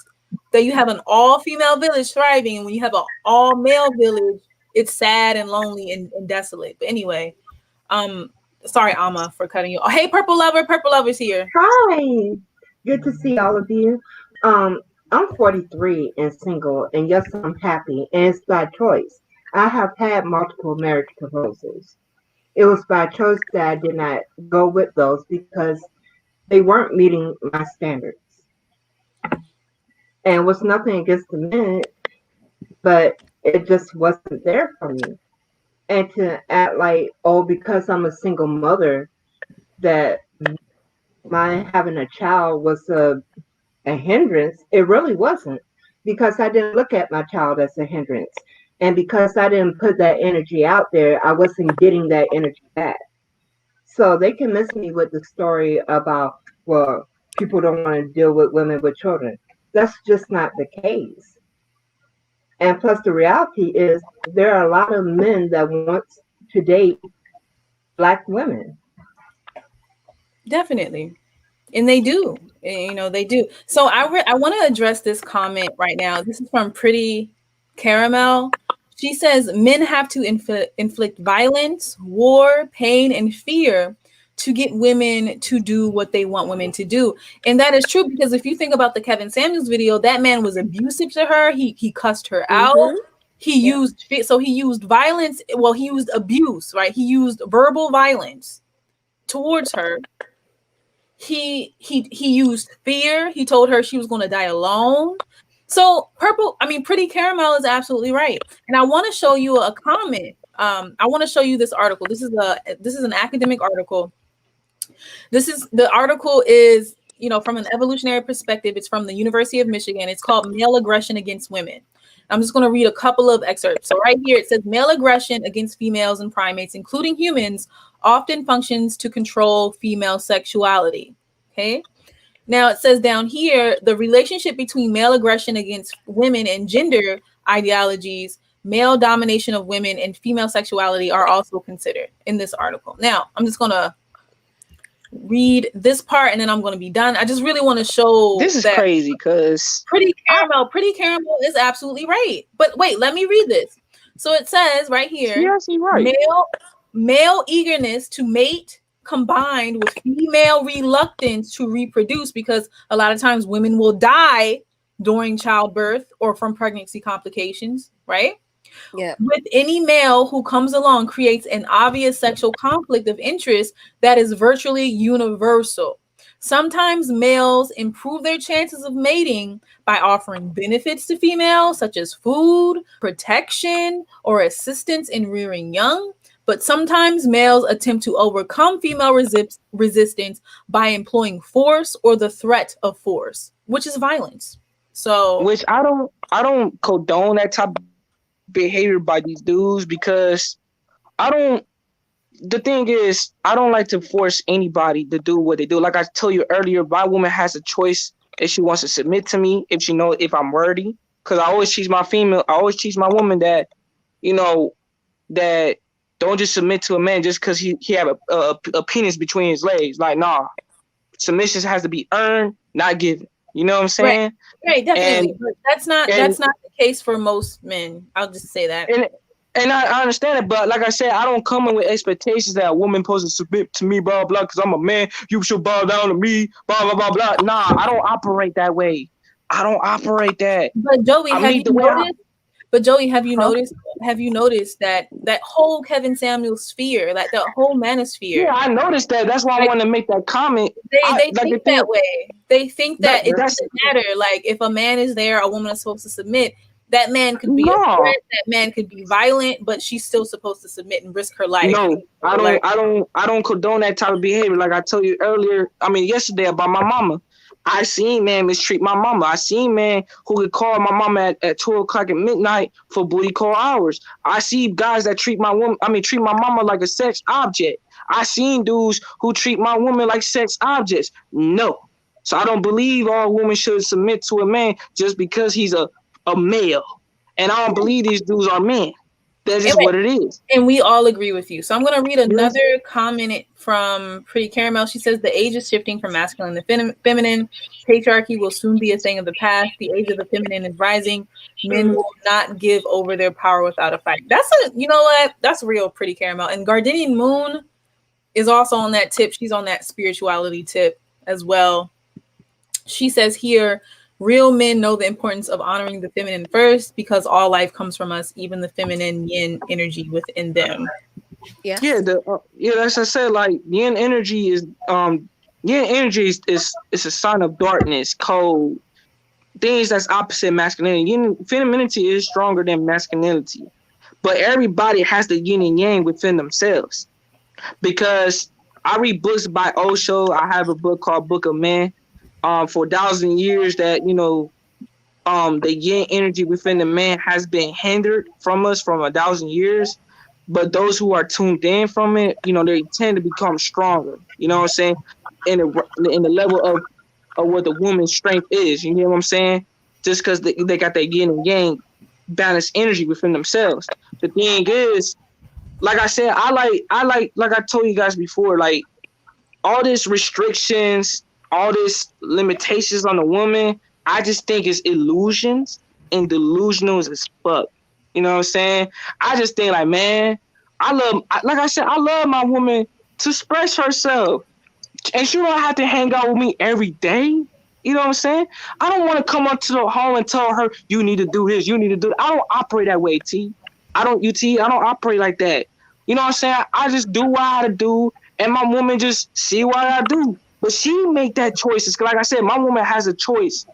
that you have an all-female village thriving, and when you have an all-male village, it's sad and lonely and desolate. But anyway, sorry, Alma, for cutting you. Oh, hey, Purple Lover's here. Hi, good to see all of you. I'm 43 and single, and yes, I'm happy, and it's by choice. I have had multiple marriage proposals. It was by choice that I did not go with those because they weren't meeting my standards. And it was nothing against the men, but it just wasn't there for me. And to act like, oh, because I'm a single mother, that my having a child was a hindrance, it really wasn't, because I didn't look at my child as a hindrance. And because I didn't put that energy out there, I wasn't getting that energy back. So they can miss me with the story about, well, people don't want to deal with women with children. That's just not the case. And plus, the reality is there are a lot of men that want to date Black women. Definitely. And they do. They do. So I want to address this comment right now. This is from Pretty Caramel. She says men have to inflict violence, war, pain, and fear to get women to do what they want women to do. And that is true, because if you think about the Kevin Samuels video, that man was abusive to her. He cussed her out. He used violence. Well, he used abuse, right? He used verbal violence towards her. He used fear. He told her she was going to die alone. So Pretty Caramel is absolutely right. And I want to show you a comment. I want to show you this article. This is an academic article. The article is, from an evolutionary perspective. It's from the University of Michigan. It's called Male Aggression Against Women. I'm just going to read a couple of excerpts. So right here, it says male aggression against females and primates, including humans, often functions to control female sexuality. Okay. Now it says down here, the relationship between male aggression against women and gender ideologies, male domination of women, and female sexuality are also considered in this article. Now, I'm just going to read this part and then I'm going to be done. I just really want to show This is that crazy because Pretty Caramel is absolutely right. But wait, let me read this. So it says right here, you're actually right. Male eagerness to mate combined with female reluctance to reproduce, because a lot of times women will die during childbirth or from pregnancy complications, right? Yeah. With any male who comes along creates an obvious sexual conflict of interest that is virtually universal. Sometimes males improve their chances of mating by offering benefits to females, such as food, protection, or assistance in rearing young. But sometimes males attempt to overcome female resistance by employing force or the threat of force, which is violence. So, which I don't condone that type of behavior by these dudes, because the thing is, I don't like to force anybody to do what they do. Like I told you earlier, my woman has a choice if she wants to submit to me, if she knows if I'm worthy. Because I always teach my woman that, that don't just submit to a man just because he have a penis between his legs. Like, nah, submission has to be earned, not given. You know what I'm saying? Right, definitely. But that's not the case for most men. I'll just say that. And I understand it, but like I said, I don't come in with expectations that a woman supposed to submit to me, blah, blah, because I'm a man. You should bow down to me, blah, blah, blah, blah. Nah, I don't operate that way. I don't operate that. But Joey, have you noticed? Have you noticed that whole Kevin Samuels sphere, like the whole manosphere? Yeah, I noticed that. That's why I want to make that comment. They think that way. They think that it doesn't matter. Like if a man is there, a woman is supposed to submit. That man could be a threat. That man could be violent, but she's still supposed to submit and risk her life. No, I don't condone that type of behavior. Like I told you earlier, yesterday about my mama. I seen man mistreat my mama. I seen man who could call my mama at 2 o'clock at midnight for booty call hours. I see guys that treat my mama like a sex object. I seen dudes who treat my woman like sex objects. No. So I don't believe all women should submit to a man just because he's a male. And I don't believe these dudes are men. That's just what it is. And we all agree with you. So I'm going to read another comment from Pretty Caramel. She says, the age is shifting from masculine to feminine. Patriarchy will soon be a thing of the past. The age of the feminine is rising. Men will not give over their power without a fight. You know what? That's real, Pretty Caramel. And Gardenian Moon is also on that tip. She's on that spirituality tip as well. She says here, real men know the importance of honoring the feminine first, because all life comes from us, even the feminine yin energy within them. Yeah. Yeah. As I said, like yin energy is a sign of darkness, cold, things that's opposite masculinity. Femininity is stronger than masculinity, but everybody has the yin and yang within themselves. Because I read books by Osho. I have a book called Book of Men. For 1,000 years that, the yin energy within the man has been hindered from us from 1,000 years. But those who are tuned in from it, they tend to become stronger. You know what I'm saying? In the level of what the woman's strength is. You know what I'm saying? Just because they got that yin and yang balanced energy within themselves. The thing is, like I said, I like I told you guys before, like all these restrictions, all these limitations on the woman, I just think it's illusions and delusional as fuck. You know what I'm saying? I just think like, man, I love my woman to express herself. And she don't have to hang out with me every day. You know what I'm saying? I don't want to come up to the hall and tell her, you need to do this, you need to do that. I don't operate that way, T. I don't operate like that. You know what I'm saying? I just do what I gotta do, and my woman just see what I do. But she make that choices. Cause like I said, my woman has a choice.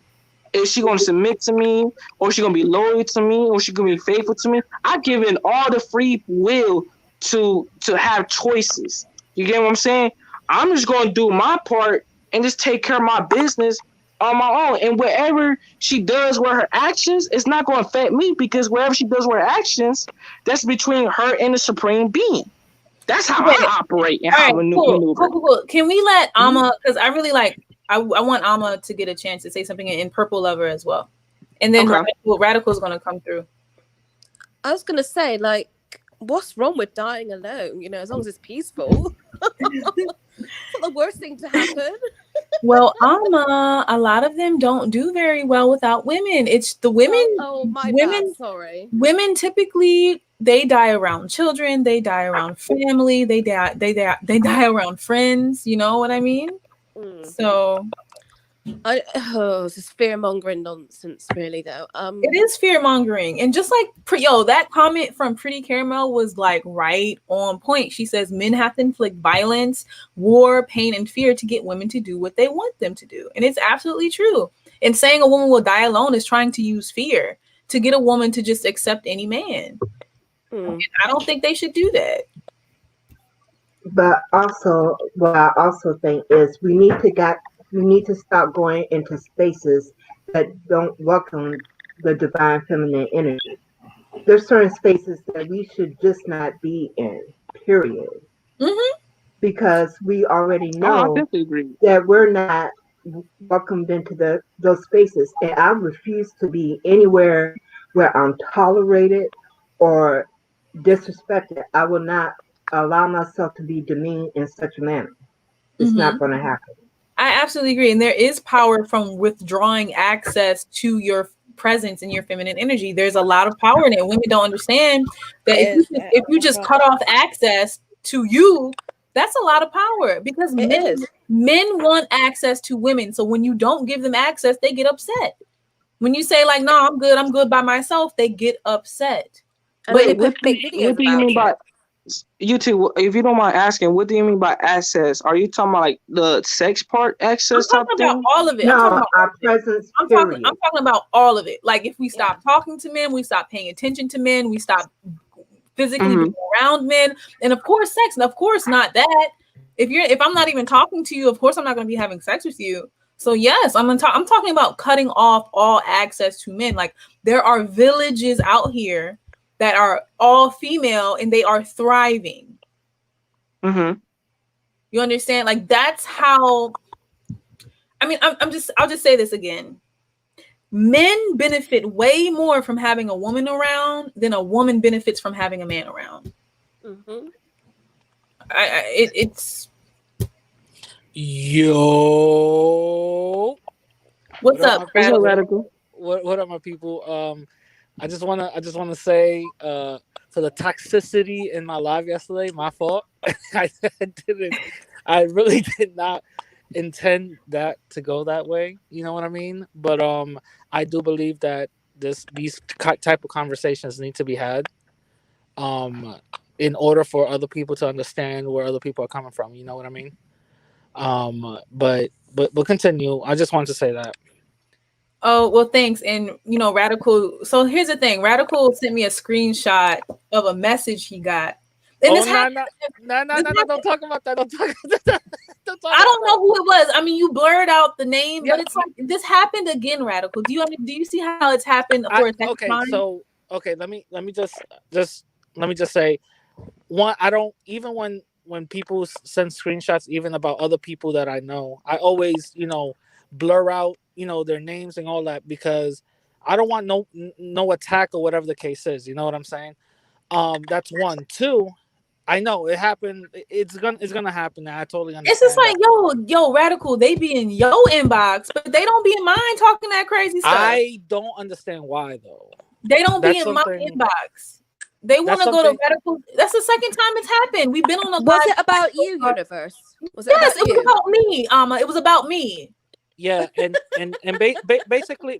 Is she gonna submit to me, or she gonna be loyal to me, or she gonna be faithful to me? I give in all the free will to have choices. You get what I'm saying? I'm just gonna do my part and just take care of my business on my own. And whatever she does with her actions, it's not gonna affect me, because whatever she does with her actions, that's between her and the supreme being. That's how I operate and how I maneuver. Cool. Can we let Amma, because I really I want Amma to get a chance to say something in Purple Lover as well. And then Radical is going to come through. I was going to say, like, what's wrong with dying alone? As long as it's peaceful. It's not the worst thing to happen. Well, a lot of them don't do very well without women. It's the Oh, my bad. Sorry. women typically they die around children, they die around family, they die around friends, you know what I mean? So This is fear mongering nonsense, really. Though, it is fear mongering, and just like that comment from Pretty Caramel was like right on point. She says men have to inflict violence, war, pain, and fear to get women to do what they want them to do, and it's absolutely true. And saying a woman will die alone is trying to use fear to get a woman to just accept any man. I don't think they should do that. But also, what I also think is we need to stop going into spaces that don't welcome the divine feminine energy. There's certain spaces that we should just not be in, period. Mm-hmm. Because we already Oh, I know definitely agree. that we're not welcomed into those spaces. And I refuse to be anywhere where I'm tolerated or disrespected. I will not allow myself to be demeaned in such a manner. It's not going to happen. I absolutely agree. And there is power from withdrawing access to your presence and your feminine energy. There's a lot of power in it. Women don't understand that if you just cut off access to you, that's a lot of power because men want access to women. So when you don't give them access, they get upset. When you say like, no, I'm good by myself, they get upset. But what do you mean by you two? If you don't mind asking, what do you mean by access? Are you talking about like the sex part access? I'm talking about all of it. No, I'm talking about our presence. I'm talking about all of it. Like if we stop talking to men, we stop paying attention to men, we stop physically being around men, and of course sex, and of course not that. If I'm not even talking to you, of course I'm not going to be having sex with you. So yes, I'm talking about cutting off all access to men. Like there are villages out here that are all female and they are thriving. You understand? Like that's how. I mean, I'll just say this again. Men benefit way more from having a woman around than a woman benefits from having a man around. It's yo. What's up, Radical? What up, my people? I just wanna say for the toxicity in my live yesterday, my fault. I really did not intend that to go that way. You know what I mean? But I do believe that these type of conversations need to be had. In order for other people to understand where other people are coming from. You know what I mean? But continue. I just wanted to say that. Oh, well, thanks. And, Radical. So here's the thing. Radical sent me a screenshot of a message he got. And no, don't talk about that. Don't talk about that. I don't know who it was. I mean, you blurred out the name, but it's like this happened again, Radical. Do you see how it's happened for a second time? So, let me just say, one, I don't, even when people send screenshots, even about other people that I know, I always, blur out, their names and all that, because I don't want no attack or whatever the case is. You know what I'm saying? That's one. Two, I know it happened. It's gonna happen now. I totally understand. It's just like, yo, Radical, they be in your inbox, but they don't be in mine talking that crazy stuff. I don't understand why though. They don't be in my inbox. They want to go to Radical. That's the second time it's happened. We've been on a. Was it about you, Universe? Was it yes, it was about me. It was about me. Yeah, and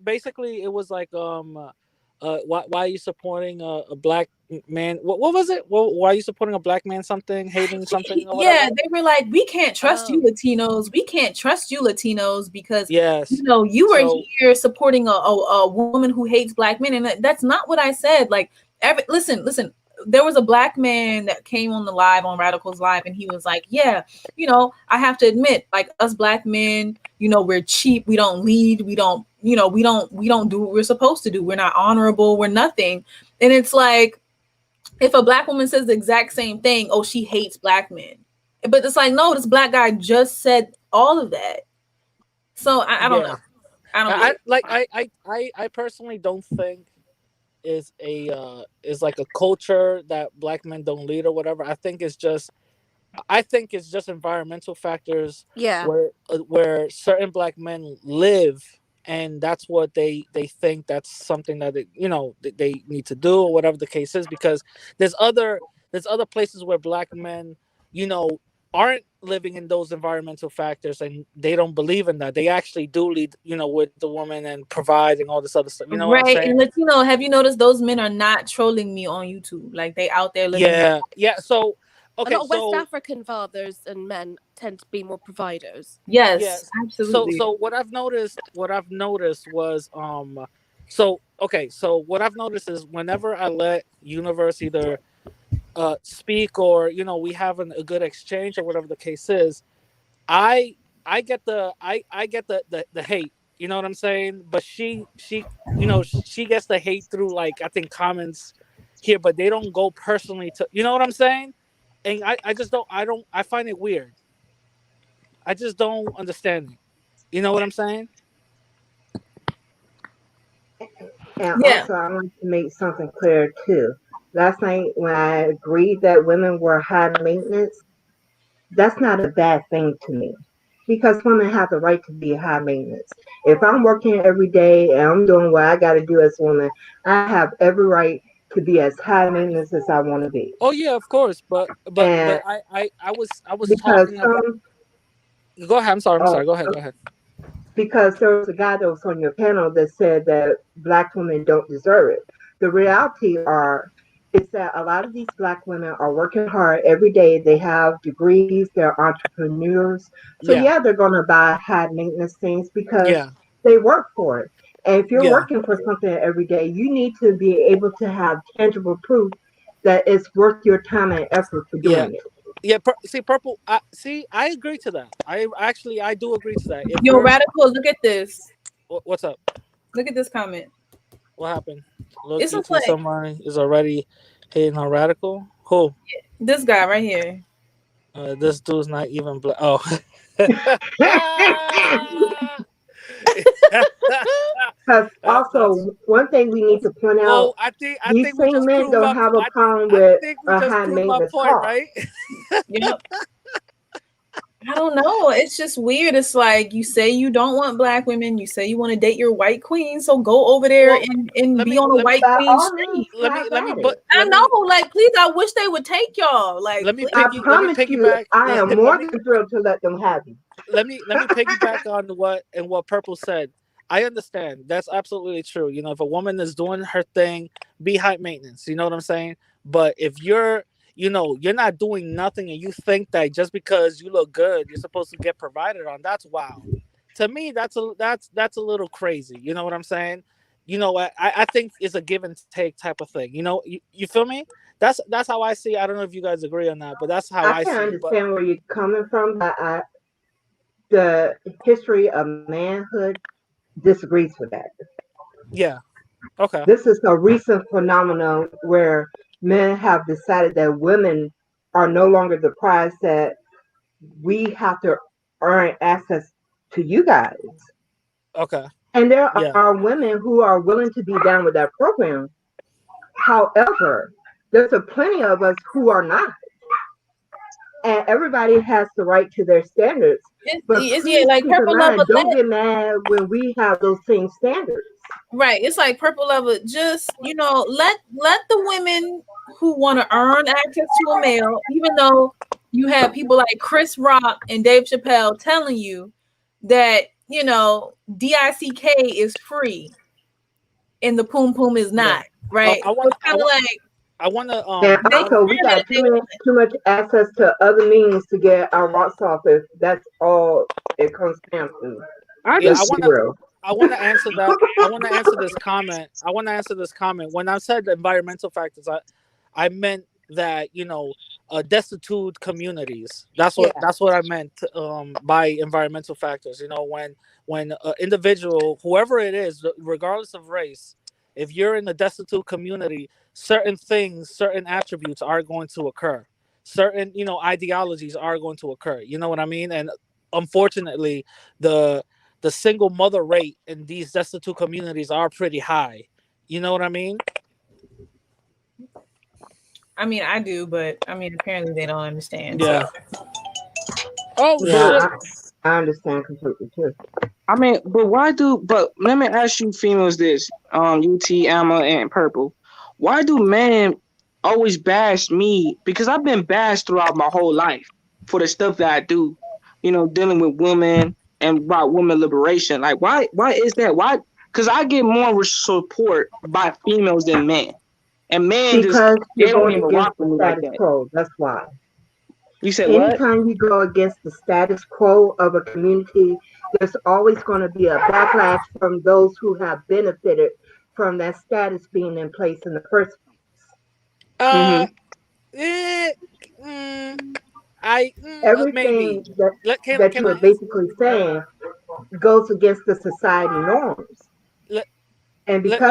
basically it was like why are you supporting a black man? What was it? Why are you supporting a black man? Something, hating something? Or yeah, they were like, we can't trust you Latinos. We can't trust you Latinos because you were here supporting a woman who hates black men, and that's not what I said. Like, listen. There was a black man that came on the live on Radical's live, and he was like, yeah, I have to admit, like us black men, we're cheap. We don't lead. We don't do what we're supposed to do. We're not honorable. We're nothing. And it's like, if a black woman says the exact same thing, oh, she hates black men. But it's like, no, this black guy just said all of that. So I don't know. I personally don't think is like a culture that black men don't lead or whatever. I think it's just I think it's just environmental factors Yeah. where certain black men live, and that's what they think that's something that they need to do or whatever the case is. Because there's other places where black men you know aren't living in those environmental factors, and they don't believe in that. They actually do lead with the woman and providing all this other stuff. You know what I'm Right. saying? And Latino, have you noticed those men are not trolling me on YouTube? Like they out there living. Yeah. So A okay, lot of West so African fathers and men tend to be more providers. Yes, yes. So absolutely. so what I've noticed was so okay, so what I've noticed is whenever I let universe either speak or we have a good exchange or whatever the case is, I I get the hate, you know what I'm saying? But she gets the hate through, like, I think comments here, but they don't go personally to, you know what I'm saying? And I just don't I find it weird. I just don't understand it. You know what I'm saying? And Yeah. also, I want to make something clear too. Last night, when I agreed that women were high maintenance, that's not a bad thing to me because women have the right to be high maintenance. If I'm working every day and I'm doing what I got to do as a woman, I have every right to be as high maintenance as I want to be. Oh yeah, of course, but And I was because talking about. some, Go ahead. I'm oh, sorry. Go ahead. Go ahead. because there was a guy that was on your panel that said that black women don't deserve it. The reality is that a lot of these black women are working hard every day. They have degrees, they're entrepreneurs. So Yeah. yeah, they're gonna buy high maintenance things because Yeah. they work for it. And if you're Yeah. working for something every day, you need to be able to have tangible proof that it's worth your time and effort for Yeah. doing it. Yeah. See, purple. I agree to that. I do agree to that. If Yo, you're radical, look at this. what's up? Look at this comment. What happened? Look, It's you a think play. somebody is already hating on radical? Who? This guy right here. This dude's not even black. Oh. Because That's also, one thing we need to point well. out, I think these we same just men proved don't my. have a I think problem I with think we a just high proved my maintenance point, car. right? Yep. I don't know. It's just weird. It's like you say you don't want black women. You say you want to date your white queen. So go over there Well, and let be me on a let me white By queen all means, street. have let me at but it. I know. Like, please, I wish they would take y'all. Like, I please. let me promise you, piggyback I am let more me than thrilled to let them have you. let me piggyback on what Purple said. I understand. That's absolutely true. If a woman is doing her thing, be high maintenance. You know what I'm saying? But if you're not doing nothing and you think that just because you look good, you're supposed to get provided on, that's wild. To me, that's a little crazy. You know what I'm saying? I think it's a give and take type of thing. You feel me? That's how I see. I don't know if you guys agree on that, but that's how I I can see it. But understand where you're coming from, but the history of manhood disagrees with that. yeah, okay, This is a recent phenomenon where men have decided that women are no longer the prize, that we have to earn access to you guys. okay, And there yeah. are women who are willing to be down with that program. However, there's a plenty of us who are not. And everybody has the right to their standards. But It's yeah, please like keep in purple love mind, don't let get mad when we have those same standards. right. It's like purple lover. Just let the women who want to earn access to a male, even though you have people like Chris Rock and Dave Chappelle telling you that DICK is free and the poom poom is Yeah. not. Right. I So want it's I kind of want like I want to And I they want to also, we swear that got they want. too much access to other means to get our rocks off if that's all it comes down to. I yeah, Let's just be real. I want to answer that. I want to answer this comment. I want to answer this comment. When I said environmental factors, I meant that destitute communities. Yeah. That's what I meant by environmental factors. When individual, whoever it is, regardless of race, if you're in a destitute community, certain things, certain attributes are going to occur. Certain ideologies are going to occur. You know what I mean? And unfortunately, the the single mother rate in these destitute communities are pretty high. You know what I mean? I mean, I do, but I mean, apparently they don't understand. Yeah. So Oh Yeah, But shit. I understand completely too. I mean, but why do? But let me ask you, females, this UT, Alma, and Purple. Why do men always bash me? Because I've been bashed throughout my whole life for the stuff that I do. You know, dealing with women and about women liberation. Like, why? Why is that? Why? Because I get more support by females than men, and men just Because they you're don't going even against rock the with me like status that. quo. That's why. You said what? Anytime you go against the status quo of a community, there's always going to be a backlash from those who have benefited from that status being in place in the first place. Uh. Mm-hmm. Eh, mm, I maybe. Everything that Can you I are answer? basically saying goes against the society norms. Let, And let me.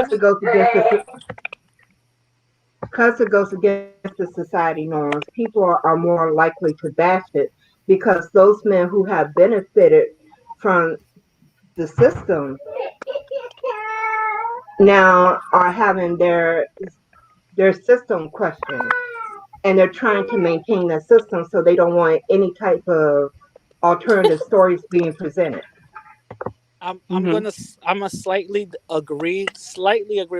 because it goes against the society norms, people are more likely to bash it because those men who have benefited from the system now are having their system questioned, and they're trying to maintain that system, so they don't want any type of alternative stories being presented. I'm Mm-hmm. gonna. I'm a slightly agree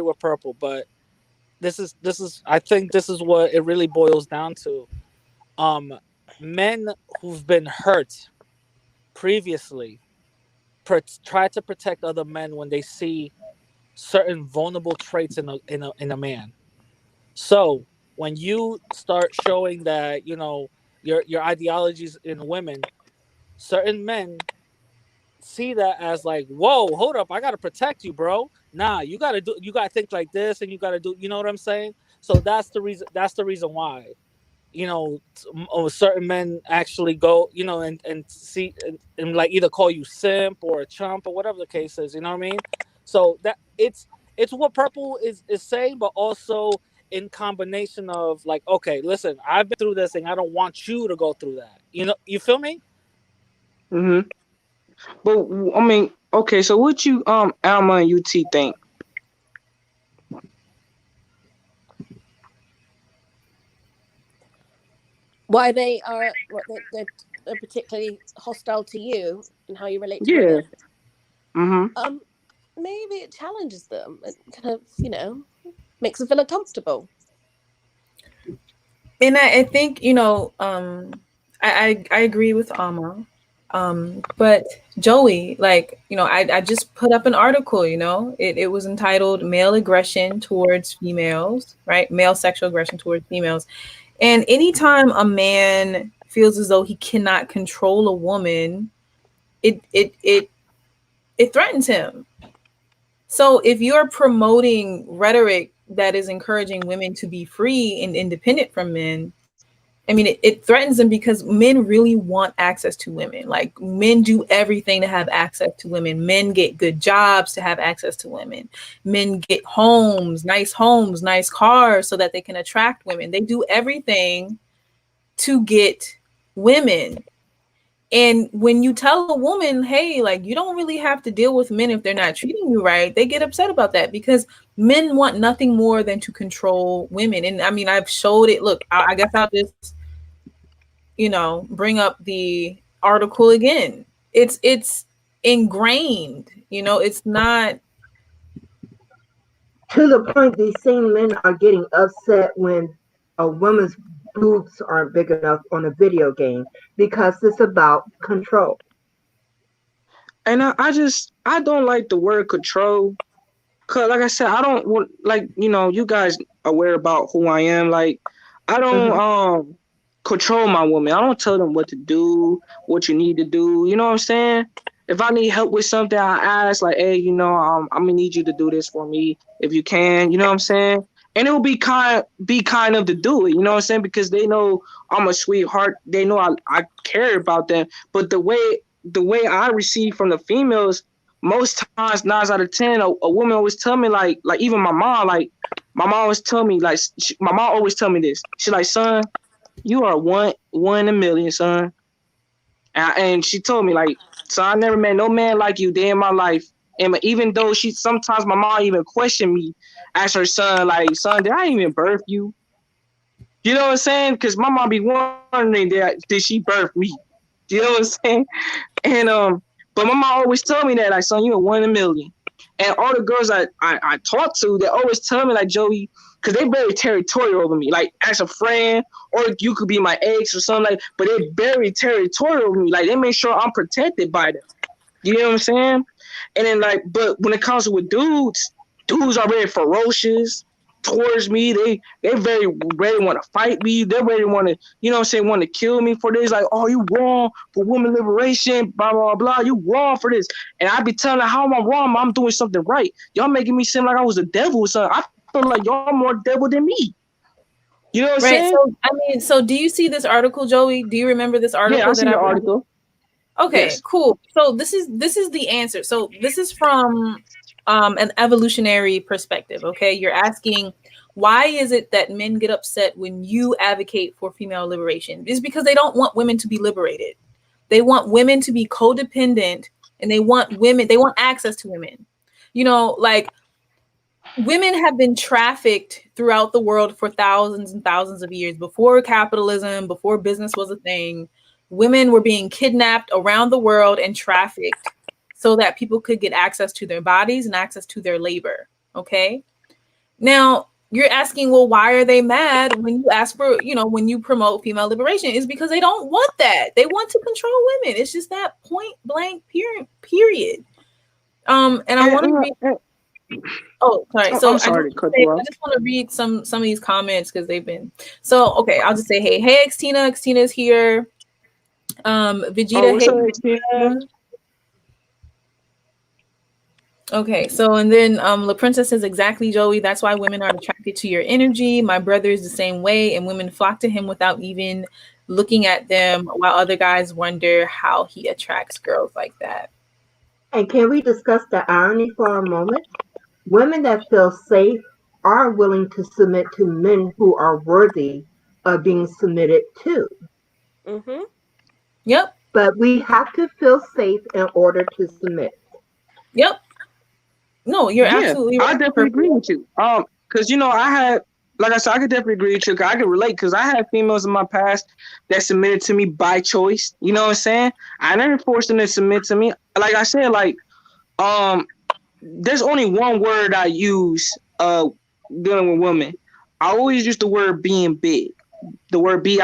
with Purple, but this is. I think this is what it really boils down to. Um, Men who've been hurt previously try to protect other men when they see certain vulnerable traits in a man. So when you start showing that your ideologies in women, certain men see that as like, whoa, hold up, I gotta protect you, bro. Nah, you gotta think like this, and you gotta do. You know what I'm saying? So that's the reason. That's the reason why. Certain men actually go, and see and like either call you simp or a chump or whatever the case is. You know what I mean? So that it's what Purple is saying, but also in combination of like, okay, listen, I've been through this, and I don't want you to go through that. You feel me? Mm-hmm. But I mean, okay. So what you Alma and UT think? Why they are they're particularly hostile to you and how you relate to Yeah. women. Mm-hmm. Um, Maybe it challenges them. It kind of makes them feel uncomfortable. and I think I agree with Amma. But Joey, like, I just put up an article, it was entitled Male Aggression Towards Females, right? Male Sexual Aggression Towards Females. And anytime a man feels as though he cannot control a woman, it threatens him. So if you're promoting rhetoric that is encouraging women to be free and independent from men, I mean, it threatens them because men really want access to women. Like, men do everything to have access to women. Men get good jobs to have access to women. Men get homes, nice cars so that they can attract women. They do everything to get women. And when you tell a woman, hey, like, you don't really have to deal with men if they're not treating you right, they get upset about that because men want nothing more than to control women. And I mean, I've showed it. Look, I guess I'll just, bring up the article again. It's ingrained, it's not. To the point these same men are getting upset when a woman's boobs aren't big enough on a video game because it's about control. And I don't like the word control. Cause like I said, I don't want, like, you guys aware about who I am. Like, I don't Hmm. control my woman. I don't tell them what to do, what you need to do. You know what I'm saying? If I need help with something, I ask like, hey, I'm gonna need you to do this for me if you can. You know what I'm saying? And it will be kind of to do it. You know what I'm saying? Because they know I'm a sweetheart. They know I care about them. But the way I receive from the females, most times 9 out of 10, a woman always tell me like even my mom always tell me like my mom always tell me this. She like, son, you are one in a million, son. And she told me like, son, I never met no man like you day in my life. And even though she my mom even questioned me, asked her son like, son, did I even birth you? You know what I'm saying? Because my mom be wondering that did she birth me? You know what I'm saying? And but my mom always told me that, like, son, you a one in a million. And all the girls I talk to, they always tell me, like, Joey, because they very territorial over me, like as a friend, or you could be my ex or something, like, but they very territorial over me. Like, they make sure I'm protected by them. You know what I'm saying? And then, like, but when it comes with dudes are very ferocious towards me. They very ready want to fight me. They're ready want to, you know what I'm saying, want to kill me for this. Like, oh, you wrong for women liberation, blah, blah, blah. You wrong for this. And I be telling her, how am I wrong? I'm doing something right. Y'all making me seem like I was the devil or something. I feel like y'all more devil than me. You know what I'm Right. saying? So I mean, so do you see this article, Joey? Do you remember this article Yeah, I that see I the read? article. Okay, Yes. cool. So this is the answer. So this is from an evolutionary perspective. Okay, you're asking, why is it that men get upset when you advocate for female liberation? It's because they don't want women to be liberated. They want women to be codependent, and they want access to women. You know, like, women have been trafficked throughout the world for thousands and thousands of years. Before capitalism, before business was a thing, women were being kidnapped around the world and trafficked so that people could get access to their bodies and access to their labor. Okay. Now, you're asking, well, why are they mad when you ask for, when you promote female liberation? Is because they don't want that. They want to control women. It's just that point blank period. And I want to read. Oh, sorry. So I'm sorry to cut you off. I just want to read some of these comments because they've been so okay. I'll just say, hey, Xtina. Xtina's here. Vegeta, What's hey. up, Xtina? Okay, so and then La Princess says, exactly, Joey. That's why women are attracted to your energy. My brother is the same way, and women flock to him without even looking at them, while other guys wonder how he attracts girls like that. And can we discuss the irony for a moment? Women that feel safe are willing to submit to men who are worthy of being submitted to. Mm-hmm. Yep. But we have to feel safe in order to submit. Yep. No, you're Yeah, absolutely I right. definitely agree with you. Because I had, like I said, I could definitely agree with you. Cause I can relate. Because I had females in my past that submitted to me by choice. You know what I'm saying? I never forced them to submit to me. Like I said, like there's only one word I use dealing with women. I always use the word being big, the word big,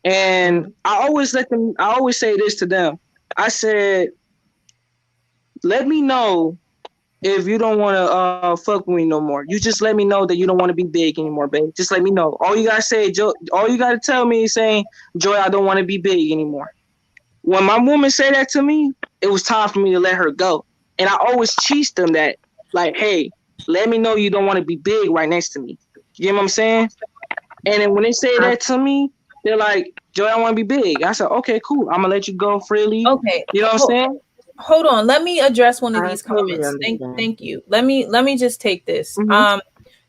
and I always say this to them. I said, let me know if you don't want to fuck with me no more. You just let me know that you don't want to be big anymore, babe. Just let me know. All you gotta say, Joe. All you gotta tell me is saying, Joy, I don't want to be big anymore. When my woman said that to me, it was time for me to let her go. And I always teach them that, like, hey, let me know you don't want to be big right next to me. You get what I'm saying? And then when they say that to me, they're like, Joy, I want to be big. I said, okay, cool. I'm gonna let you go freely. Okay. You know what I'm saying? Hold on. Let me address one of I these totally comments. understand. Thank you. Let me just take this. Mm-hmm.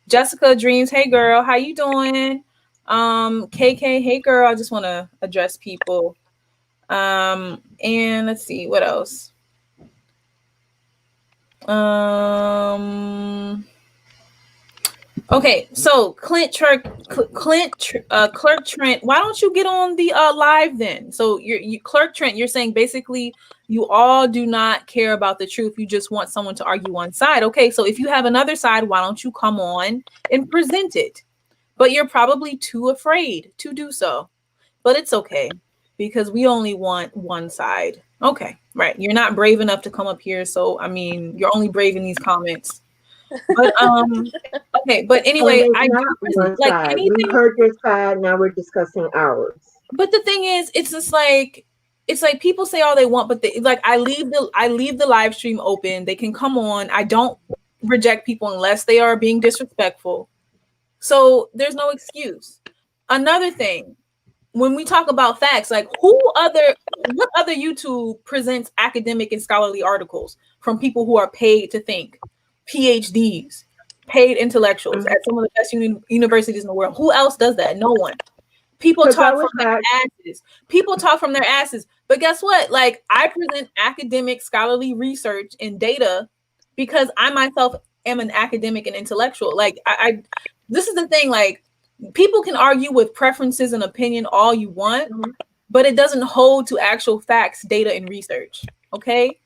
Jessica Dreams, hey girl, how you doing? KK, hey girl. I just want to address people. And let's see what else. Okay, so Clerk Trent, why don't you get on the live then? So you Clerk Trent, you're saying basically you all do not care about the truth. You just want someone to argue one side. Okay, so if you have another side, why don't you come on and present it? But you're probably too afraid to do so. But it's okay because we only want one side. Okay, right. You're not brave enough to come up here, so I mean, you're only brave in these comments. But okay, but And anyway, it's I not do one like side. We anything. heard your side, now we're discussing ours. But the thing is, it's just like people say all they want, but like I leave the live stream open. They can come on. I don't reject people unless they are being disrespectful. So there's no excuse. Another thing, when we talk about facts, like what other YouTube presents academic and scholarly articles from people who are paid to think, PhDs, paid intellectuals at some of the best universities in the world? Who else does that? No one. People talk from their asses. People talk from their asses. But guess what? Like, I present academic scholarly research and data because I myself am an academic and intellectual. Like, I this is the thing, like, people can argue with preferences and opinion all you want, but it doesn't hold to actual facts, data, and research. Okay.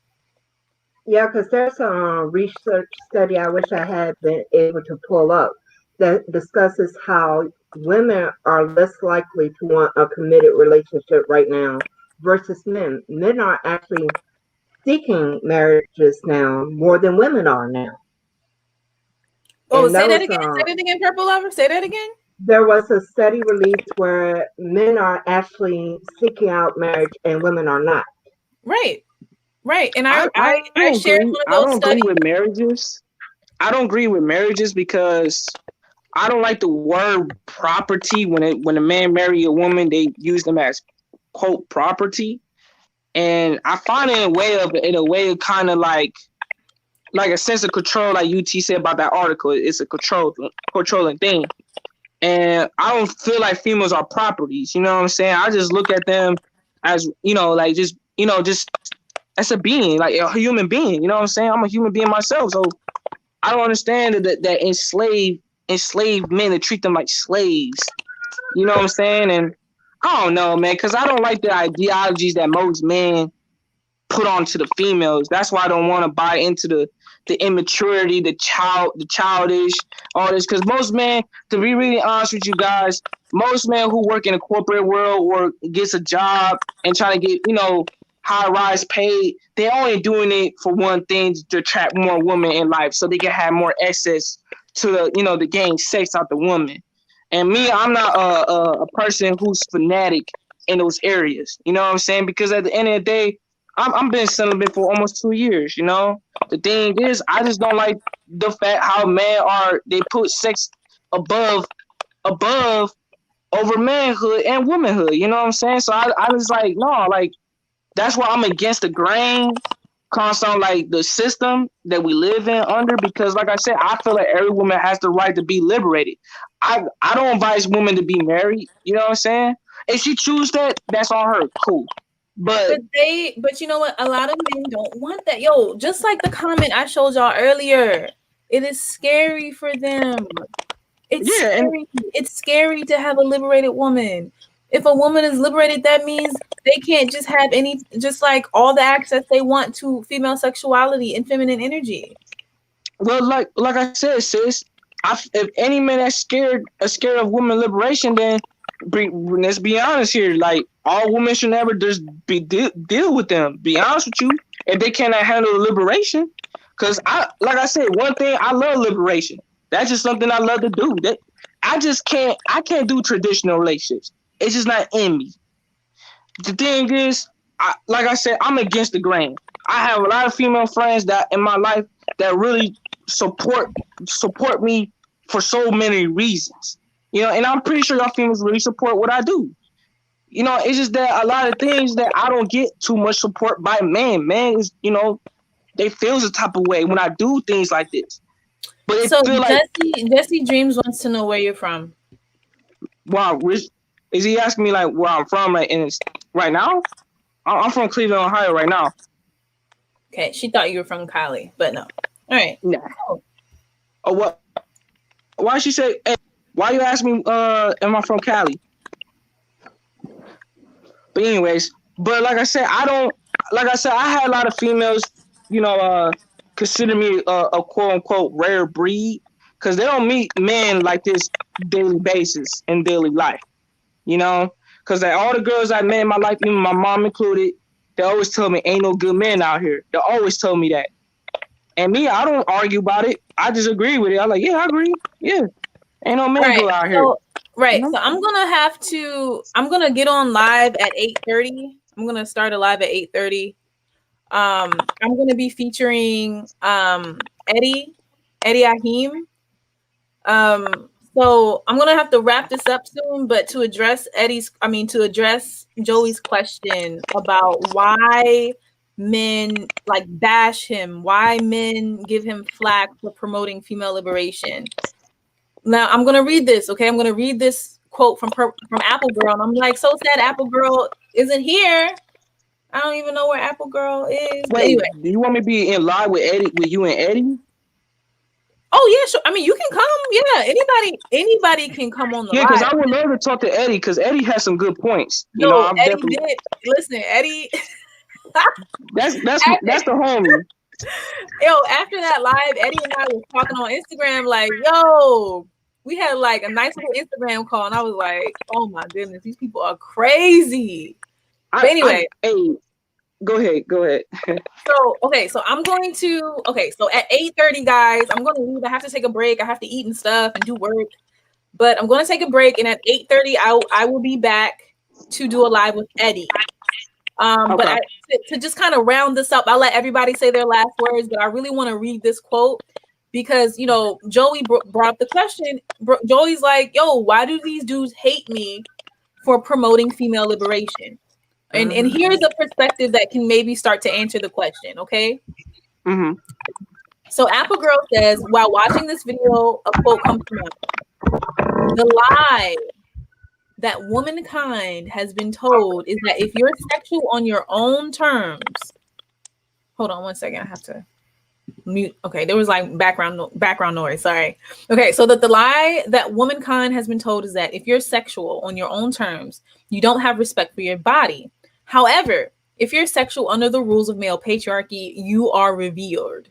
Yeah, because there's a research study I wish I had been able to pull up that discusses how women are less likely to want a committed relationship right now versus men. Men are actually seeking marriages now more than women are now. Oh, And say that that was again. Say that again, Purple Lover. Say that again. there was a study released where men are actually seeking out marriage and women are not. Right. Right. And I I don't shared agree. one of I those don't agree studies. with marriages. I don't agree with marriages because I don't like the word property. When a man marry a woman, they use them as quote property, and I find it in a way of kind of like a sense of control, like UT said about that article. It's a controlling thing, and I don't feel like females are properties. You know what I'm saying? I just look at them as like just as a being, like a human being. You know what I'm saying? I'm a human being myself, so I don't understand that enslaved men to treat them like slaves. You know what I'm saying? And I don't know, man, because I don't like the ideologies that most men put onto the females. That's why I don't want to buy into the immaturity, the childish, all this. Because most men, to be really honest with you guys, most men who work in the corporate world or gets a job and try to get high rise paid, they're only doing it for one thing, to attract more women in life, so they can have more access to the gain sex out the woman. And me, I'm not a person who's fanatic in those areas. You know what I'm saying? Because at the end of the day, I'm been celibate for almost 2 years. The thing is, I just don't like the fact how men they put sex above over manhood and womanhood. You know what I'm saying? So I was like, no, like that's why I'm against the grain, constant like the system that we live in under. Because like I said, I feel like every woman has the right to be liberated. I don't advise women to be married. You know what I'm saying? If she choose that, that's on her. Cool. But you know what? A lot of men don't want that. Yo, just like the comment I showed y'all earlier, it is scary for them. It's scary. It's scary to have a liberated woman. If a woman is liberated, that means they can't just have just like all the access they want to female sexuality and feminine energy. Well, like I said, sis, if any man that's scared of women liberation, then let's be honest here. Like all women should never just deal with them. Be honest with you, if they cannot handle liberation, because like I said, one thing I love liberation. That's just something I love to do. That I can't do traditional relationships. It's just not in me. The thing is, like I said, I'm against the grain. I have a lot of female friends that in my life that really support me for so many reasons. And I'm pretty sure y'all females really support what I do. It's just that a lot of things that I don't get too much support by men. Man is, they feel the type of way when I do things like this. But it so feel like Jesse Dreams wants to know where you're from. Wow, is he asking me like where I'm from right now? I'm from Cleveland, Ohio right now. Okay, she thought you were from Cali, but no. All right. Nah. Oh, what? Why she say? Hey, why you ask me? Am I from Cali? But anyways, like I said, I had a lot of females, consider me a quote unquote rare breed because they don't meet men like this daily basis in daily life. Because all the girls I met in my life, even my mom included, they always tell me ain't no good men out here. They always tell me that. And me, I don't argue about it. I just agree with it. I'm like, yeah, I agree. Yeah. Ain't no men good out here. Right. So I'm gonna get on live at 8:30. I'm gonna start a live at 8:30. I'm gonna be featuring Eddie Ahim. So I'm gonna have to wrap this up soon, but to address Joey's question about why men like bash him, why men give him flack for promoting female liberation. Now I'm gonna read this, okay? I'm gonna read this quote from Apple Girl, and I'm like, so sad Apple Girl isn't here. I don't even know where Apple Girl is. Wait, anyway, do you want me to be in live with Eddie, with you and Eddie? Oh yeah, sure. I mean, you can come. Yeah, anybody can come on the Yeah, because live. I would love to talk to Eddie because Eddie has some good points. You know, Yo, I'm Eddie definitely did. Listen, Eddie. that's after, the homie. after that live, Eddie and I was talking on Instagram. Like, yo, we had like a nice little Instagram call, and I was like, oh my goodness, these people are crazy. But anyway, Hey, go ahead. so I'm going to so at 8:30, guys, I'm gonna leave. I have to take a break. I have to eat and stuff and do work. But I'm going to take a break, and at 8:30, I will be back to do a live with Eddie. But to just kind of round this up, I'll let everybody say their last words, but I really want to read this quote because, Joey brought up the question. Joey's like, yo, why do these dudes hate me for promoting female liberation? And here's a perspective that can maybe start to answer the question, okay? Mm-hmm. So Apple Girl says, while watching this video, a quote comes to mind. The lie that womankind has been told is that if you're sexual on your own terms, hold on one second, I have to mute. Okay, there was like background noise. Sorry. Okay, so the lie that womankind has been told is that if you're sexual on your own terms, you don't have respect for your body. However, if you're sexual under the rules of male patriarchy, you are revered.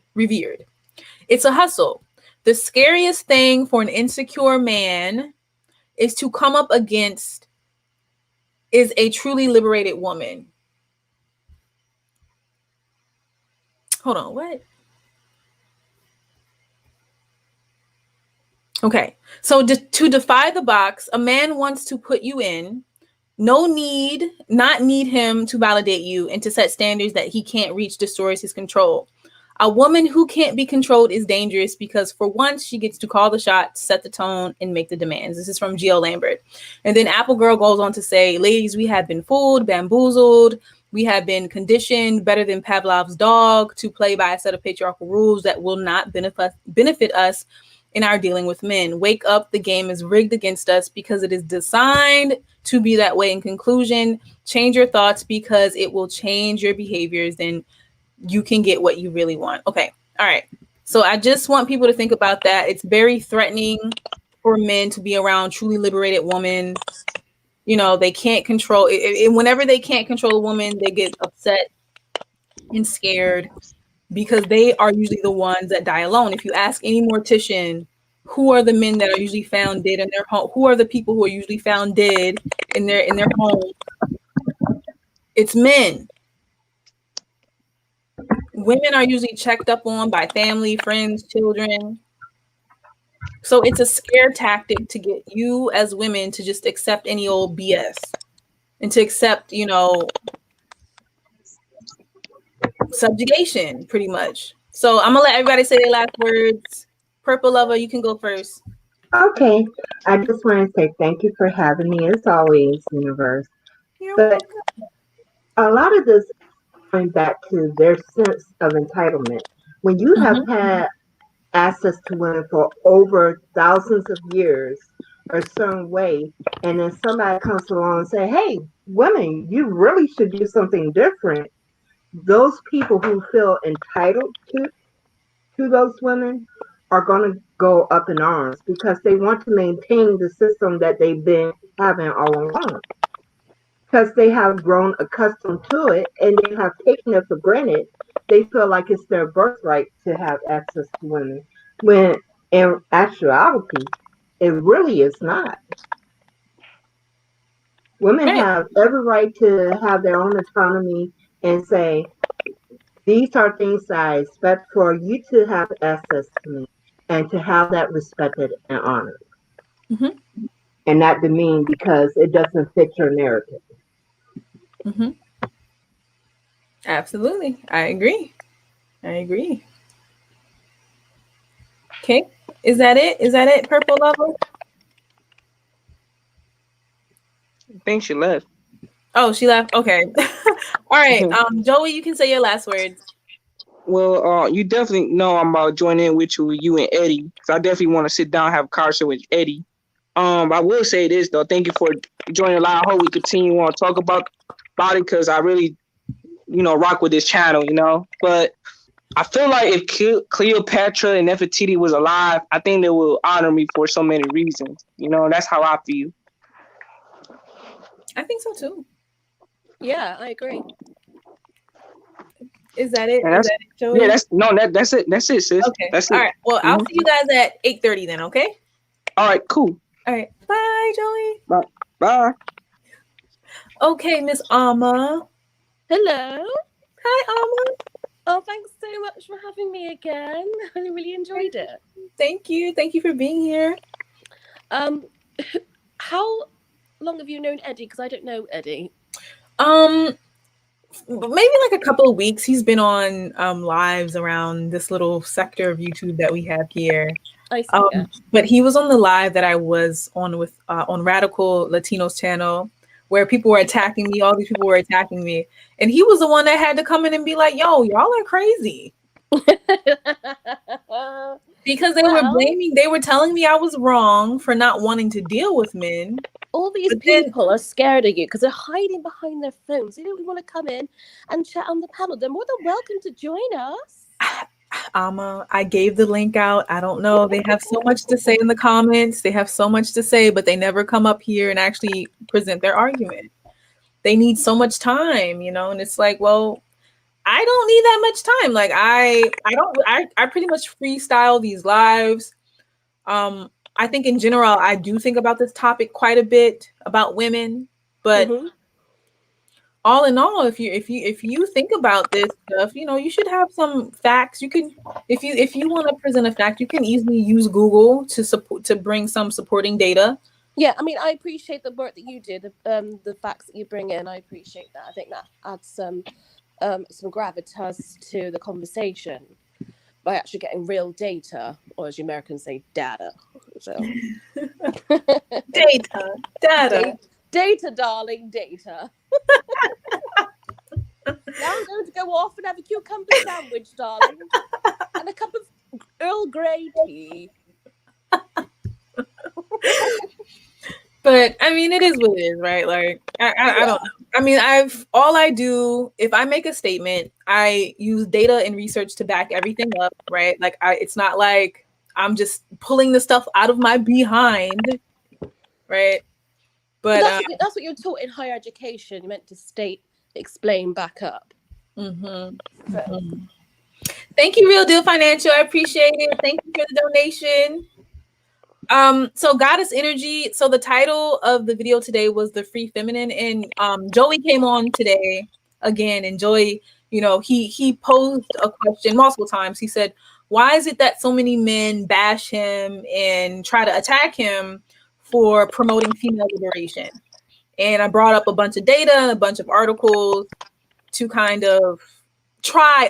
It's a hustle. The scariest thing for an insecure man is to come up against is a truly liberated woman. Hold on, what? Okay, so to defy the box, a man wants to put you in. Not need him to validate you and to set standards that he can't reach destroys his control. A woman who can't be controlled is dangerous because for once she gets to call the shot, set the tone, and make the demands. This is from Gio Lambert. And then Apple Girl goes on to say, ladies, we have been fooled, bamboozled. We have been conditioned better than Pavlov's dog to play by a set of patriarchal rules that will not benefit us in our dealing with men. Wake up, the game is rigged against us because it is designed to be that way. In conclusion, change your thoughts because it will change your behaviors, and you can get what you really want. Okay. All right. So I just want people to think about that. It's very threatening for men to be around truly liberated women. They can't control it. Whenever they can't control a woman, they get upset and scared because they are usually the ones that die alone. If you ask any mortician, who are the men that are usually found dead in their home? Who are the people who are usually found dead in their home? It's men. Women are usually checked up on by family, friends, children. So it's a scare tactic to get you as women to just accept any old BS and to accept, subjugation pretty much. So I'm gonna let everybody say their last words. Purple Lover, you can go first. Okay. I just want to say thank you for having me as always, Universe. But a lot of this going back to their sense of entitlement. When you have had access to women for over thousands of years a certain way, and then somebody comes along and say, hey, women, you really should do something different. Those people who feel entitled to those women are going to go up in arms because they want to maintain the system that they've been having all along. Because they have grown accustomed to it and they have taken it for granted, they feel like it's their birthright to have access to women. When in actuality, it really is not. Women have every right to have their own autonomy and say, these are things that I expect for you to have access to me and to have that respected and honored. Mm-hmm. And not demeaned because it doesn't fit your narrative. Mm-hmm. Absolutely. I agree. Okay. Is that it, Purple Lover? I think she left. Oh, she left. Okay. All right. Joey, you can say your last words. Well, you definitely know I'm about to join in with you and Eddie. So I definitely want to sit down and have a conversation with Eddie. I will say this though. Thank you for joining live. I hope we continue on talk about it because I really, rock with this channel, But I feel like if Cleopatra and Nefertiti was alive, I think they will honor me for so many reasons. You know, that's how I feel. I think so too. Yeah, I agree. Is that it? And Is that it, Joey? Yeah, that's it. That's it, sis. Okay. That's it. All right. Well, I'll see you guys at 8:30 then, okay? All right, cool. All right. Bye, Joey. Bye. Okay, Miss Alma. Hello. Hi, Alma. Oh, thanks so much for having me again. I really enjoyed it. Thank you. Thank you for being here. How long have you known Eddie? Because I don't know Eddie. Maybe like a couple of weeks. He's been on lives around this little sector of YouTube that we have here. I see. Yeah. But he was on the live that I was on with on Radical Latinos channel, where people were attacking me. All these people were attacking me, and he was the one that had to come in and be like, "Yo, y'all are crazy," because they were telling me I was wrong for not wanting to deal with men. All these people are scared of you because they're hiding behind their phones. They don't want to come in and chat on the panel. They're more than welcome to join us. I gave the link out. I don't know. They have so much to say in the comments. They have so much to say, but they never come up here and actually present their argument. They need so much time, you know, and it's like, well, I don't need that much time. Like I pretty much freestyle these lives. I think in general, I do think about this topic quite a bit about women, but all in all, if you think about this stuff, you know, you should have some facts. You can, if you want to present a fact, you can easily use Google to bring some supporting data. Yeah, I mean, I appreciate the work that you do, the facts that you bring in. I appreciate that. I think that adds some gravitas to the conversation by actually getting real data, or as you Americans say, data. So data, darling, data. Now I'm going to go off and have a cucumber sandwich, darling, and a cup of Earl Grey tea. But I mean, it is what it is, right? Like I don't know. I mean, if I make a statement, I use data and research to back everything up, right? Like it's not like I'm just pulling the stuff out of my behind, right? But that's what you're taught in higher education. You're meant to state, explain, back up. Thank you, Real Deal Financial. I appreciate it. Thank you for the donation. So Goddess Energy. So the title of the video today was The Free Feminine, and Joey came on today again, and Joey, you know, he posed a question multiple times. He said, why is it that so many men bash him and try to attack him for promoting female liberation? And I brought up a bunch of data and a bunch of articles to kind of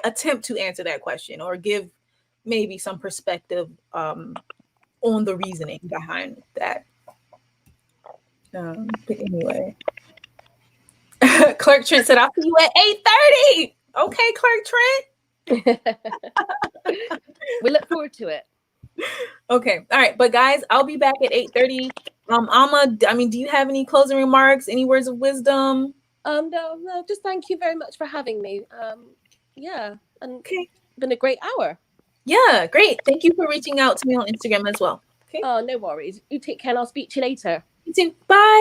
attempt to answer that question or give maybe some perspective on the reasoning behind that. But anyway, Clerk Trent said, I'll see you at 8:30. Okay, Clerk Trent. We look forward to it. Okay. All right. But guys, I'll be back at 8:30. Alma, I mean, do you have any closing remarks? Any words of wisdom? No, just thank you very much for having me. Yeah. And okay. Been a great hour. Yeah, great. Thank you for reaching out to me on Instagram as well. Okay. Oh, no worries. You take care and I'll speak to you later. You too. Bye.